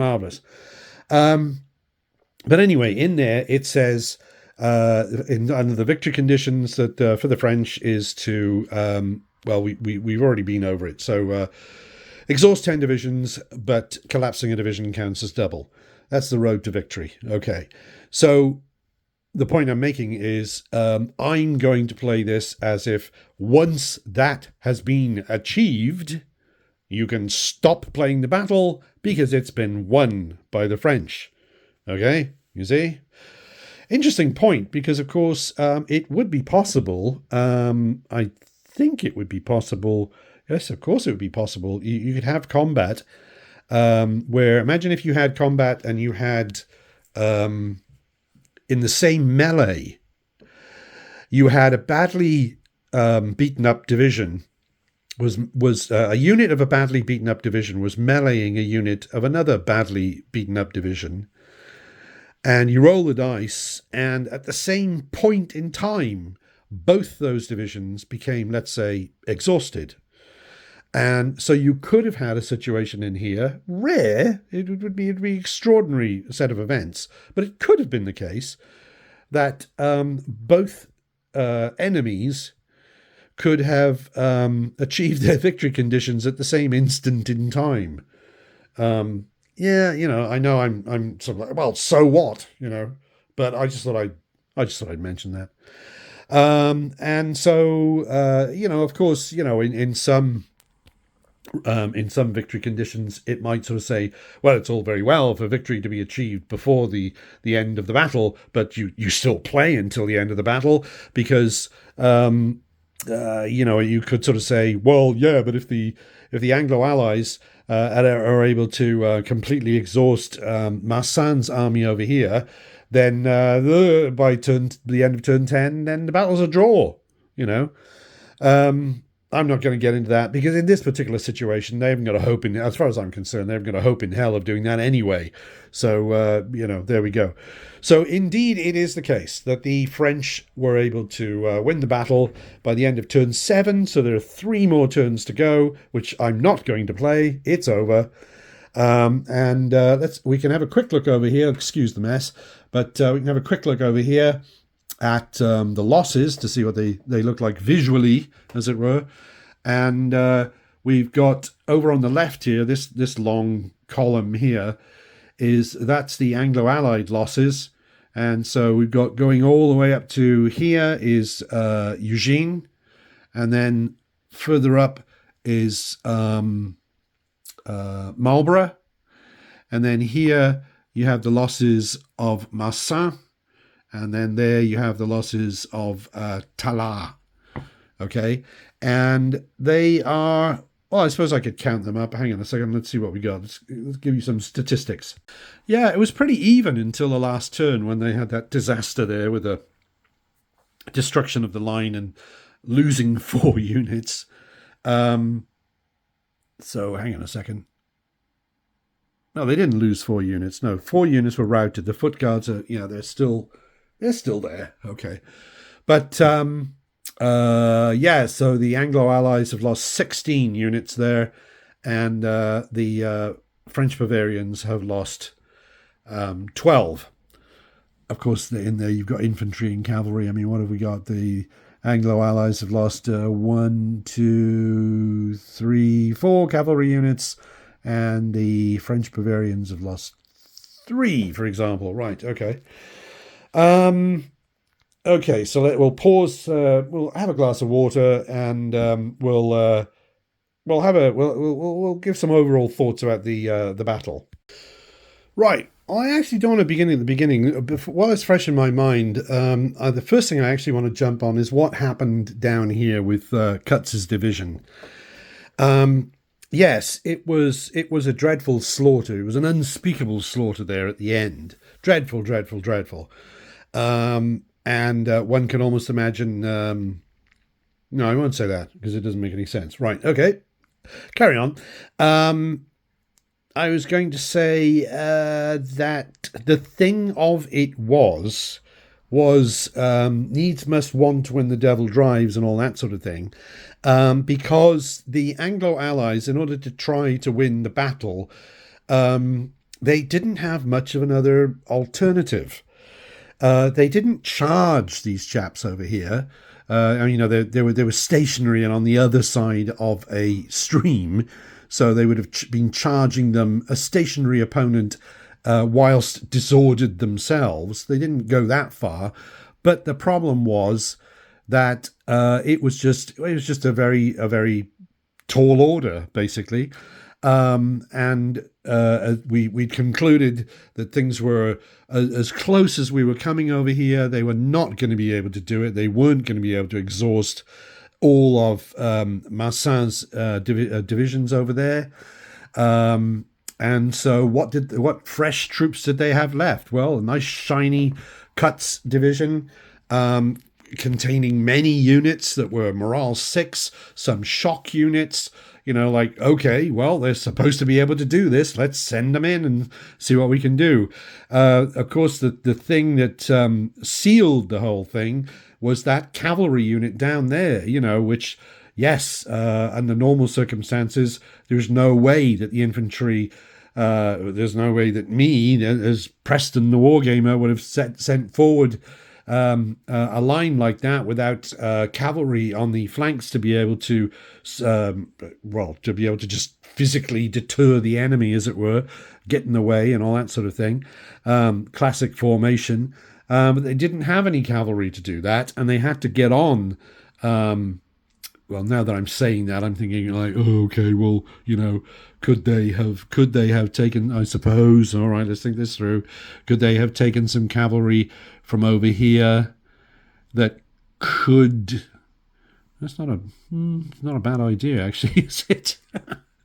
But anyway, in there it says, under the victory conditions, that for the French is to, we've already been over it, so exhaust 10 divisions, but collapsing a division counts as double. That's the road to victory. Okay. So the point I'm making is I'm going to play this as if once that has been achieved, you can stop playing the battle because it's been won by the French. Okay? You see? Interesting point, because, of course, it would be possible. I think it would be possible. Yes, of course it would be possible. You could have combat where, imagine if you had combat and you had, in the same melee, you had a badly beaten up division was a unit of a badly beaten up division was meleeing a unit of another badly beaten up division, and you roll the dice, and at the same point in time, both those divisions became, let's say, exhausted. And so you could have had a situation in here, rare, it'd be an extraordinary set of events, but it could have been the case that both enemies could have achieved their victory conditions at the same instant in time. Yeah, I know I'm sort of like, well, so what, but I just thought I'd mention that. And so, of course, in some victory conditions, it might sort of say, well, it's all very well for victory to be achieved before the end of the battle, but you still play until the end of the battle because, you could sort of say, well, yeah, but if the Anglo allies are able to completely exhaust Marsan's army over here, then by the end of turn 10, then the battle's a draw, I'm not going to get into that because in this particular situation, they haven't got a hope in, as far as I'm concerned, they haven't got a hope in hell of doing that anyway. So, there we go. So indeed, it is the case that the French were able to win the battle by the end of turn 7. So there are 3 more turns to go, which I'm not going to play. It's over. And we can have a quick look over here. Excuse the mess, but we can have a quick look over here at the losses to see what they look like visually, as it were. And we've got over on the left here, this long column here, that's the Anglo-Allied losses. And so we've got going all the way up to here is Eugene, and then further up is Marlborough, and then here you have the losses of Marsin, and then there you have the losses of Tala. Okay, and they are, well, I suppose I could count them up. Hang on a second, let's see what we got. Let's give you some statistics. Yeah, it was pretty even until the last turn when they had that disaster there with the destruction of the line and losing 4 units. So hang on a second. No, they didn't lose 4 units. No, 4 units were routed. The foot guards are, they're still there. Okay. But, so the Anglo-Allies have lost 16 units there, and the French Bavarians have lost 12. Of course, in there you've got infantry and cavalry. I mean, what have we got? The Anglo-Allies have lost 1, 2, 3, 4 cavalry units, and the French Bavarians have lost 3, for example. Right, okay. Okay, so we'll pause. We'll have a glass of water, and we'll give some overall thoughts about the battle. Right. I actually don't want to begin at the beginning. While it's fresh in my mind, the first thing I actually want to jump on is what happened down here with Kutz's division. Yes, it was a dreadful slaughter. It was an unspeakable slaughter there at the end. Dreadful, dreadful, dreadful. And one can almost imagine... no, I won't say that because it doesn't make any sense. Right, okay. Carry on. I was going to say that the thing of it was needs must want when the devil drives and all that sort of thing. Because the Anglo-Allies, in order to try to win the battle, they didn't have much of another alternative. They didn't charge these chaps over here. They were stationary and on the other side of a stream, so they would have been charging them, a stationary opponent, whilst disordered themselves. They didn't go that far, but the problem was that it was just a very tall order, basically. And we'd concluded that things were as close as we were coming over here. They were not going to be able to do it. They weren't going to be able to exhaust all of Marsin's divisions over there. And so what fresh troops did they have left? Well, a nice shiny Kutz division. containing many units that were morale 6, some shock units. Like, okay, well, they're supposed to be able to do this. Let's send them in and see what we can do. Of course, the thing that sealed the whole thing was that cavalry unit down there, which, yes, under normal circumstances, there's no way that the infantry, there's no way that me, as Preston the Wargamer, would have sent forward a line like that without cavalry on the flanks to be able to, just physically deter the enemy, as it were, get in the way and all that sort of thing. Classic formation. But they didn't have any cavalry to do that, and they had to get on. Well, now that I'm saying that, I'm thinking like, oh, okay, well, could they have taken, I suppose, all right, let's think this through. Could they have taken some cavalry from over here that could, that's not a bad idea, actually, is it?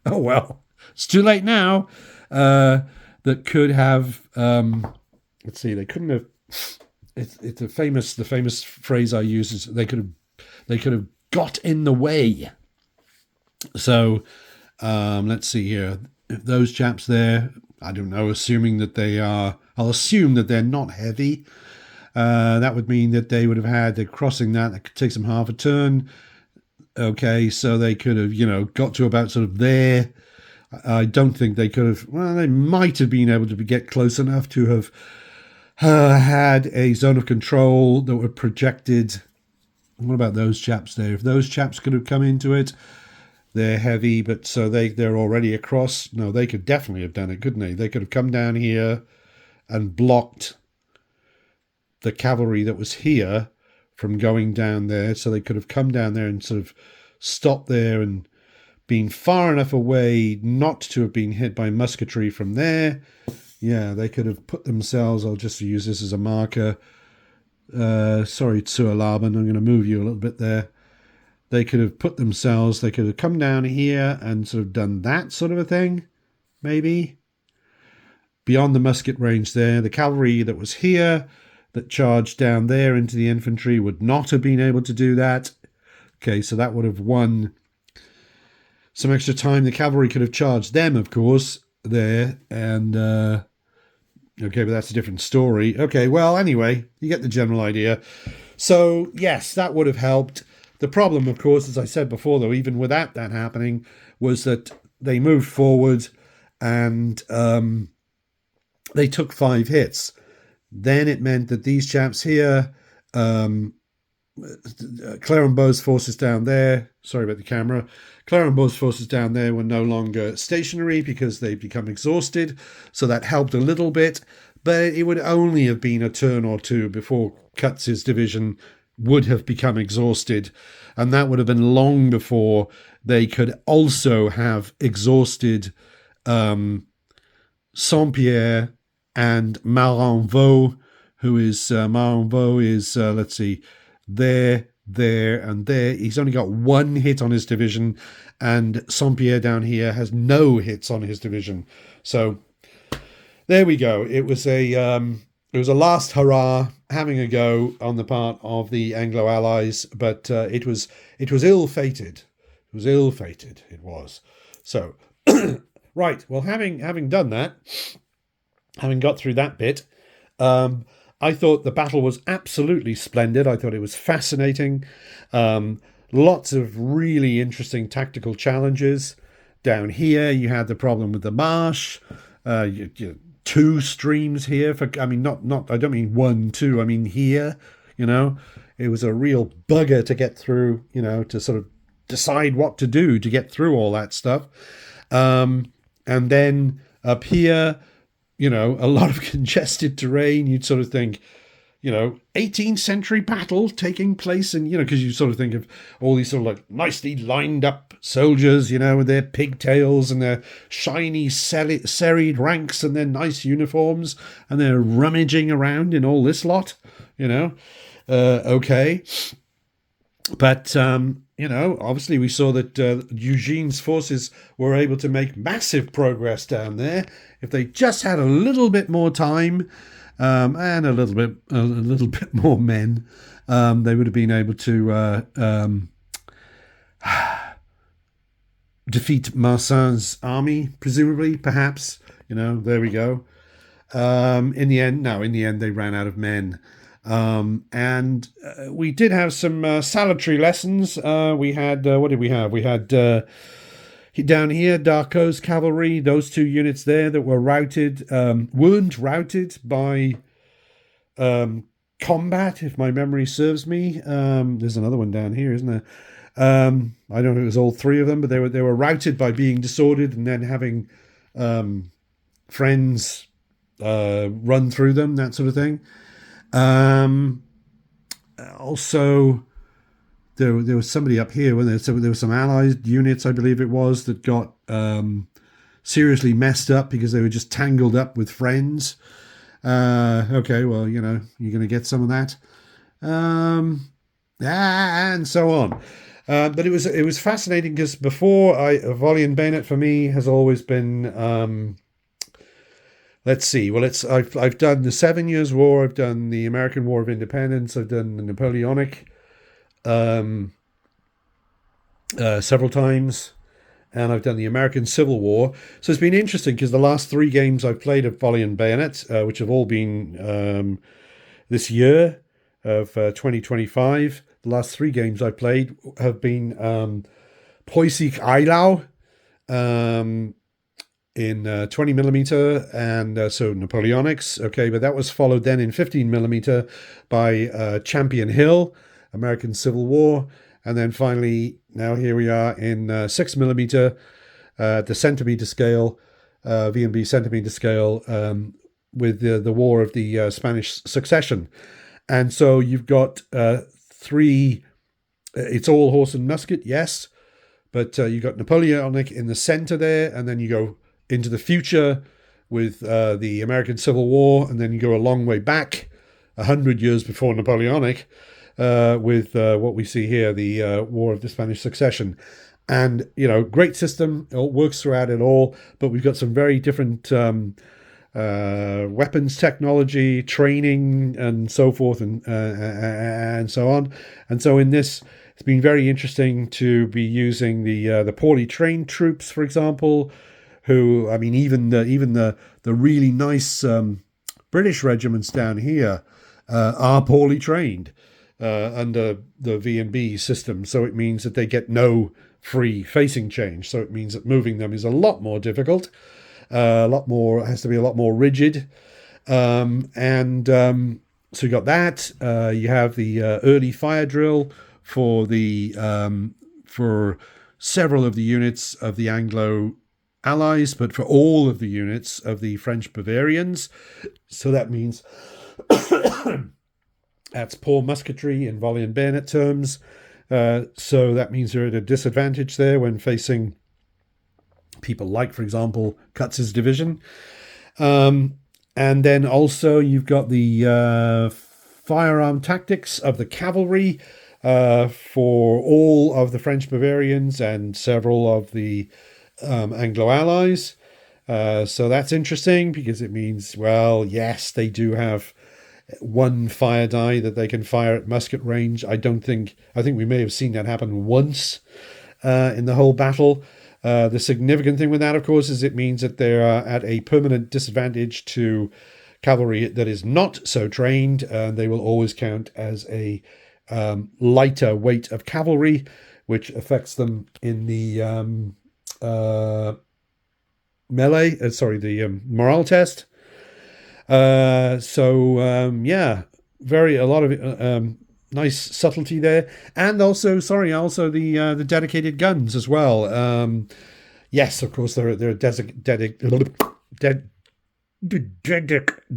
Oh, well, it's too late now. That could have, let's see, they couldn't have, it's the famous phrase I use is they could have got in the way. So let's see here. If those chaps there, I don't know, assuming that they are, I'll assume that they're not heavy. That would mean that they would have had, they're crossing that could take them half a turn. Okay, so they could have, got to about sort of there. I don't think they could have, well, they might have been able to get close enough to have had a zone of control that were projected. What about those chaps there? If those chaps could have come into it, they're heavy, but so they're already across. No, they could definitely have done it, couldn't they? They could have come down here and blocked the cavalry that was here from going down there. So they could have come down there and sort of stopped there and been far enough away not to have been hit by musketry from there. Yeah, they could have put themselves, I'll just use this as a marker. Sorry, Tsualaban, I'm going to move you a little bit there. They could have put themselves, they could have come down here and sort of done that sort of a thing, maybe. Beyond the musket range there, the cavalry that was here, that charged down there into the infantry, would not have been able to do that. Okay, so that would have won some extra time. The cavalry could have charged them, of course, there, and okay, but that's a different story. Okay, well, anyway, you get the general idea. So, yes, that would have helped. The problem, of course, as I said before, though, even without that happening, was that they moved forward and they took 5 hits. Then it meant that these chaps here, Clerambeau's forces down there, sorry about the camera, Clerambeau's forces down there were no longer stationary because they'd become exhausted, so that helped a little bit, but it would only have been a turn or two before Cutz's division would have become exhausted, and that would have been long before they could also have exhausted Saint-Pierre and Marenvaux, who is, Marenvaux is, let's see, there, and there. He's only got 1 hit on his division, and Saint-Pierre down here has no hits on his division. So there we go. It was a last hurrah, having a go on the part of the Anglo Allies, but it was ill-fated. It was ill-fated. It was. So right. Well, having done that, having got through that bit, I thought the battle was absolutely splendid. I thought it was fascinating. Lots of really interesting tactical challenges. Down here, you had the problem with the marsh. 2 streams here. I don't mean 1, 2. I mean here. It was a real bugger to get through. To sort of decide what to do to get through all that stuff. And then up here, a lot of congested terrain. You'd sort of think, 18th century battle taking place, and because you sort of think of all these sort of like nicely lined up soldiers, with their pigtails and their shiny serried ranks and their nice uniforms, and they're rummaging around in all this lot, okay. But, obviously we saw that Eugene's forces were able to make massive progress down there. If they just had a little bit more time, and a little bit more men. They would have been able to defeat Marcin's army, presumably, perhaps. There we go. In the end, they ran out of men. And we did have some salutary lessons. We had, what did we have? We had down here, Darko's cavalry, those two units there that were weren't routed by combat, if my memory serves me. There's another one down here, isn't there? I don't know if it was all three of them, but they were routed by being disordered and then having friends run through them, that sort of thing. Also, there was somebody up here when there were some allied units, I believe it was, that got seriously messed up because they were just tangled up with friends. Okay, well, you're going to get some of that, and so on. But it was fascinating because before Volley and Bayonet for me has always been. Let's see. Well, I've done the 7 Years' War. I've done the American War of Independence. I've done the Napoleonic several times, and I've done the American Civil War. So it's been interesting because the last 3 games I've played of Volley and Bayonet, which have all been this year of 2025. The last 3 games I played have been Preußisch Eylau. In 20mm and so Napoleonics, okay, but that was followed then in 15mm by Champion Hill, American Civil War, and then finally now here we are in 6mm, the centimeter scale, V&B centimeter scale, with the War of the Spanish Succession, and so you've got 3. It's all horse and musket, yes, but you got Napoleonic in the center there, and then you go into the future with the American Civil War, and then you go a long way back, 100 years before Napoleonic, with what we see here, the War of the Spanish Succession. And, great system, it works throughout it all, but we've got some very different weapons technology, training, and so forth, and so on. And so in this, it's been very interesting to be using the poorly trained troops, for example, who, I mean, even the really nice British regiments down here are poorly trained under the V&B system. So it means that they get no free facing change. So it means that moving them is a lot more difficult, has to be a lot more rigid. So you got that. You have the early fire drill for for several of the units of the Anglo Allies, but for all of the units of the French Bavarians. So that means that's poor musketry in Volley and Bayonet terms. So that means they're at a disadvantage there when facing people like, for example, Kutz's division. And then also you've got the firearm tactics of the cavalry for all of the French Bavarians and several of the Anglo-Allies. So that's interesting because it means, well, yes, they do have one fire die that they can fire at musket range. I think we may have seen that happen once in the whole battle. The significant thing with that, of course, is it means that they are at a permanent disadvantage to cavalry that is not so trained, and they will always count as a lighter weight of cavalry, which affects them in the the morale test. A lot of nice subtlety there, and also the dedicated guns as well. Yes, of course there are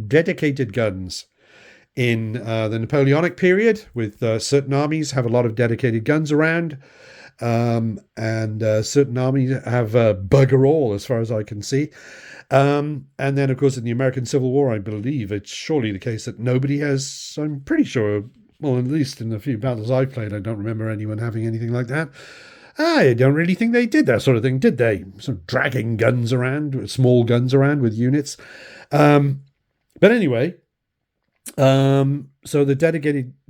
dedicated guns in the Napoleonic period, with certain armies have a lot of dedicated guns around. And certain armies have bugger all, as far as I can see. And then, of course, in the American Civil War, I believe it's surely the case that nobody has, I'm pretty sure, well, at least in the few battles I've played, I don't remember anyone having anything like that. I don't really think they did that sort of thing, did they? Sort of dragging guns around, small guns around with units. But anyway, So the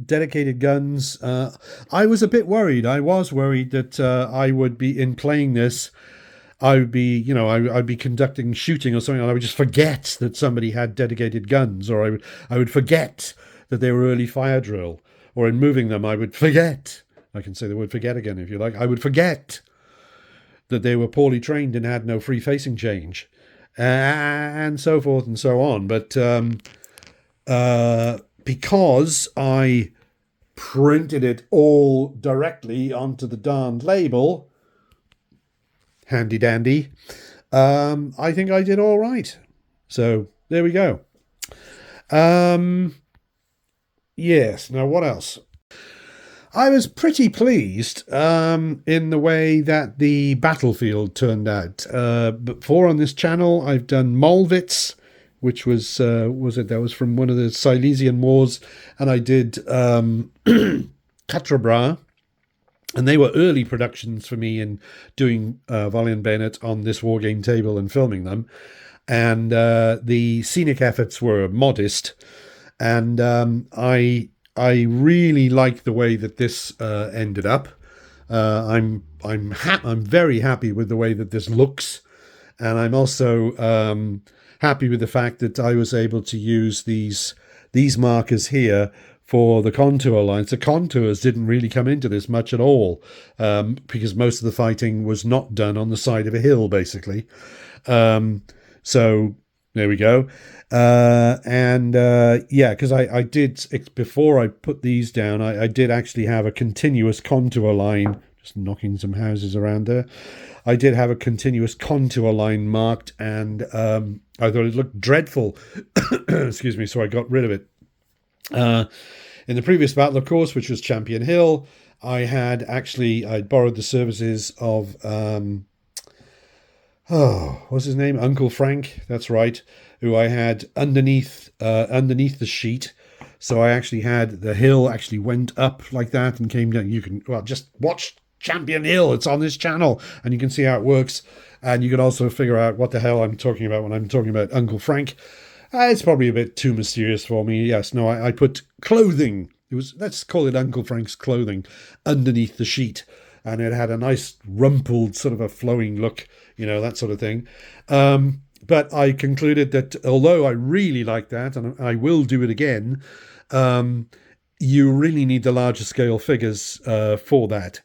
dedicated guns. I was a bit worried. I was worried that I would be in playing this. I would be, I'd be conducting shooting or something, and I would just forget that somebody had dedicated guns, or I would forget that they were early fire drill, or in moving them, I would forget. I can say the word forget again if you like. I would forget that they were poorly trained and had no free facing change, and so forth and so on. But because I printed it all directly onto the darned label, handy dandy, I think I did all right. So there we go. Yes, now what else? I was pretty pleased in the way that the battlefield turned out. Before on this channel, I've done Maulwitz, which was that was from one of the Silesian Wars, and I did Quatre, and they were early productions for me in doing Volley and Bayonet on this wargame table and filming them. And the scenic efforts were modest, and I really like the way that this ended up. I'm very happy with the way that this looks, and I'm also happy with the fact that I was able to use these markers here for the contour lines. The contours didn't really come into this much at all, because most of the fighting was not done on the side of a hill, basically. So there we go. Because I did, before I put these down, I did actually have a continuous contour line, just knocking some houses around there. I did have a continuous contour line marked, and I thought it looked dreadful. Excuse me, so I got rid of it. In the previous battle, of course, which was Champion Hill, I borrowed the services of what's his name? Uncle Frank, that's right, who I had underneath the sheet. So I actually had the hill actually went up like that and came down. You can just watch Champion Hill. It's on this channel, and you can see how it works. And you can also figure out what the hell I'm talking about when I'm talking about Uncle Frank. It's probably a bit too mysterious for me. Yes, no, I put clothing. Let's call it Uncle Frank's clothing underneath the sheet, and it had a nice rumpled sort of a flowing look, that sort of thing. But I concluded that although I really like that, and I will do it again, you really need the larger scale figures for that,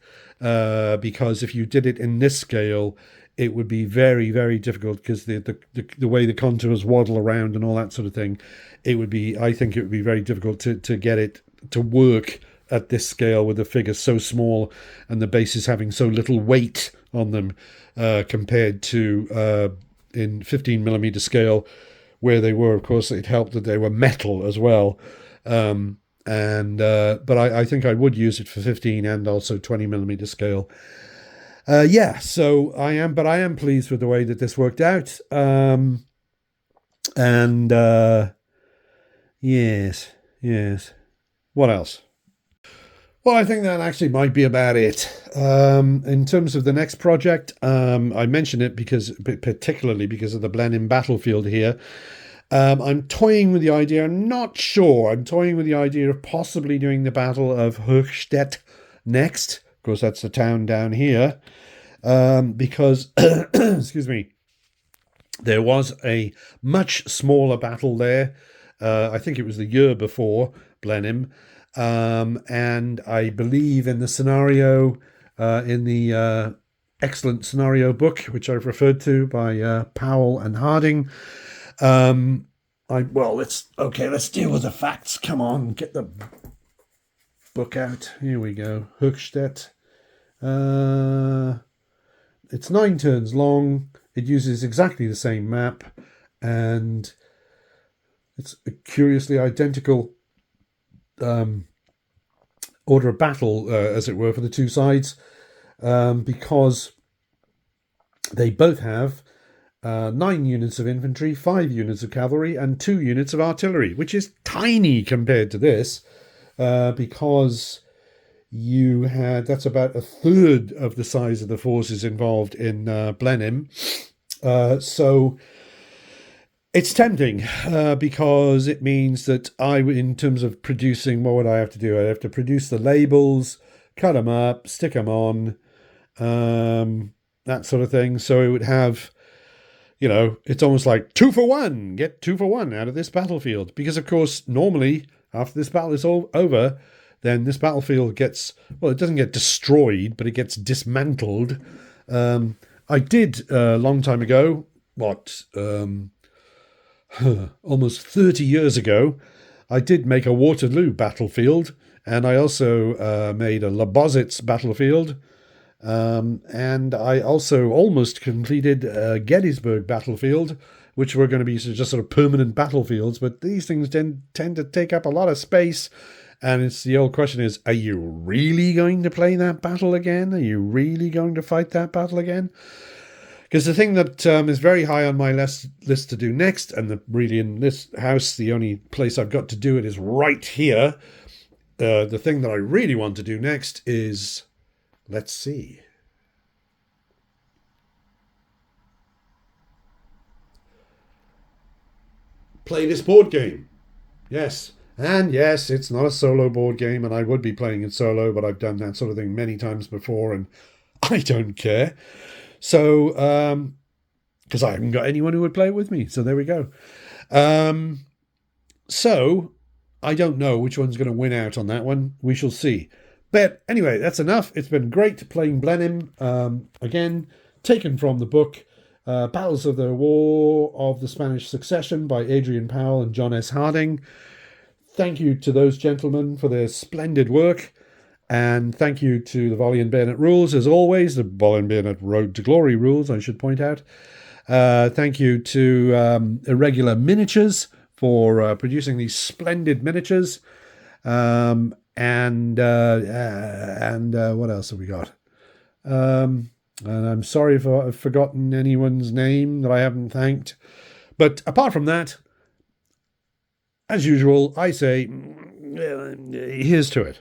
because if you did it in this scale, it would be very, very difficult, because the way the contours waddle around and all that sort of thing, I think it would be very difficult to get it to work at this scale with the figures so small and the bases having so little weight on them, compared to in 15mm scale, where they were, of course, it helped that they were metal as well. But I think I would use it for 15 and also 20mm scale. So I am pleased with the way that this worked out. Yes. What else? Well, I think that actually might be about it. In terms of the next project, I mention it particularly because of the Blenheim battlefield here. I'm toying with the idea. I'm not sure. I'm toying with the idea of possibly doing the Battle of Höchstädt next. Of course, that's the town down here. Because, excuse me, there was a much smaller battle there. I think it was the year before Blenheim. And I believe in the scenario, in the excellent scenario book, which I've referred to by Powell and Harding. Let's deal with the facts. Come on, get the book out. Here we go. Höchstädt. It's 9 turns long. It uses exactly the same map, and it's a curiously identical order of battle, as it were, for the two sides, because they both have 9 units of infantry, 5 units of cavalry, and 2 units of artillery, which is tiny compared to this, because that's about a third of the size of the forces involved in Blenheim. So It's tempting because it means that in terms of producing, what would I have to do? I have to produce the labels, cut them up, stick them on, that sort of thing. So it would have, it's almost like 2 for 1, get 2 for 1 out of this battlefield. Because, of course, normally after this battle is all over, then this battlefield gets, well, it doesn't get destroyed, but it gets dismantled. I did a long time ago, almost 30 years ago, I did make a Waterloo battlefield, and I also made a Lebositz battlefield, and I also almost completed a Gettysburg battlefield, which were going to be just sort of permanent battlefields, but these things tend to take up a lot of space, and it's the old question is, are you really going to play that battle again? Are you really going to fight that battle again? Because the thing that is very high on my list to do next, and really in this house, the only place I've got to do it is right here. The thing that I really want to do next is, let's see. Play this board game. Yes. And yes, it's not a solo board game, and I would be playing it solo, but I've done that sort of thing many times before, and I don't care. So, because I haven't got anyone who would play it with me. So there we go. So I don't know which one's going to win out on that one. We shall see. But anyway, that's enough. It's been great playing Blenheim. Again, taken from the book Battles of the War of the Spanish Succession by Adrian Powell and John S. Harding. Thank you to those gentlemen for their splendid work. And thank you to the Volley and Bayonet rules, as always, the Volley and Bayonet Road to Glory rules, I should point out. Thank you to Irregular Miniatures for producing these splendid miniatures. And what else have we got? And I'm sorry if I've forgotten anyone's name that I haven't thanked. But apart from that, as usual, I say, here's to it.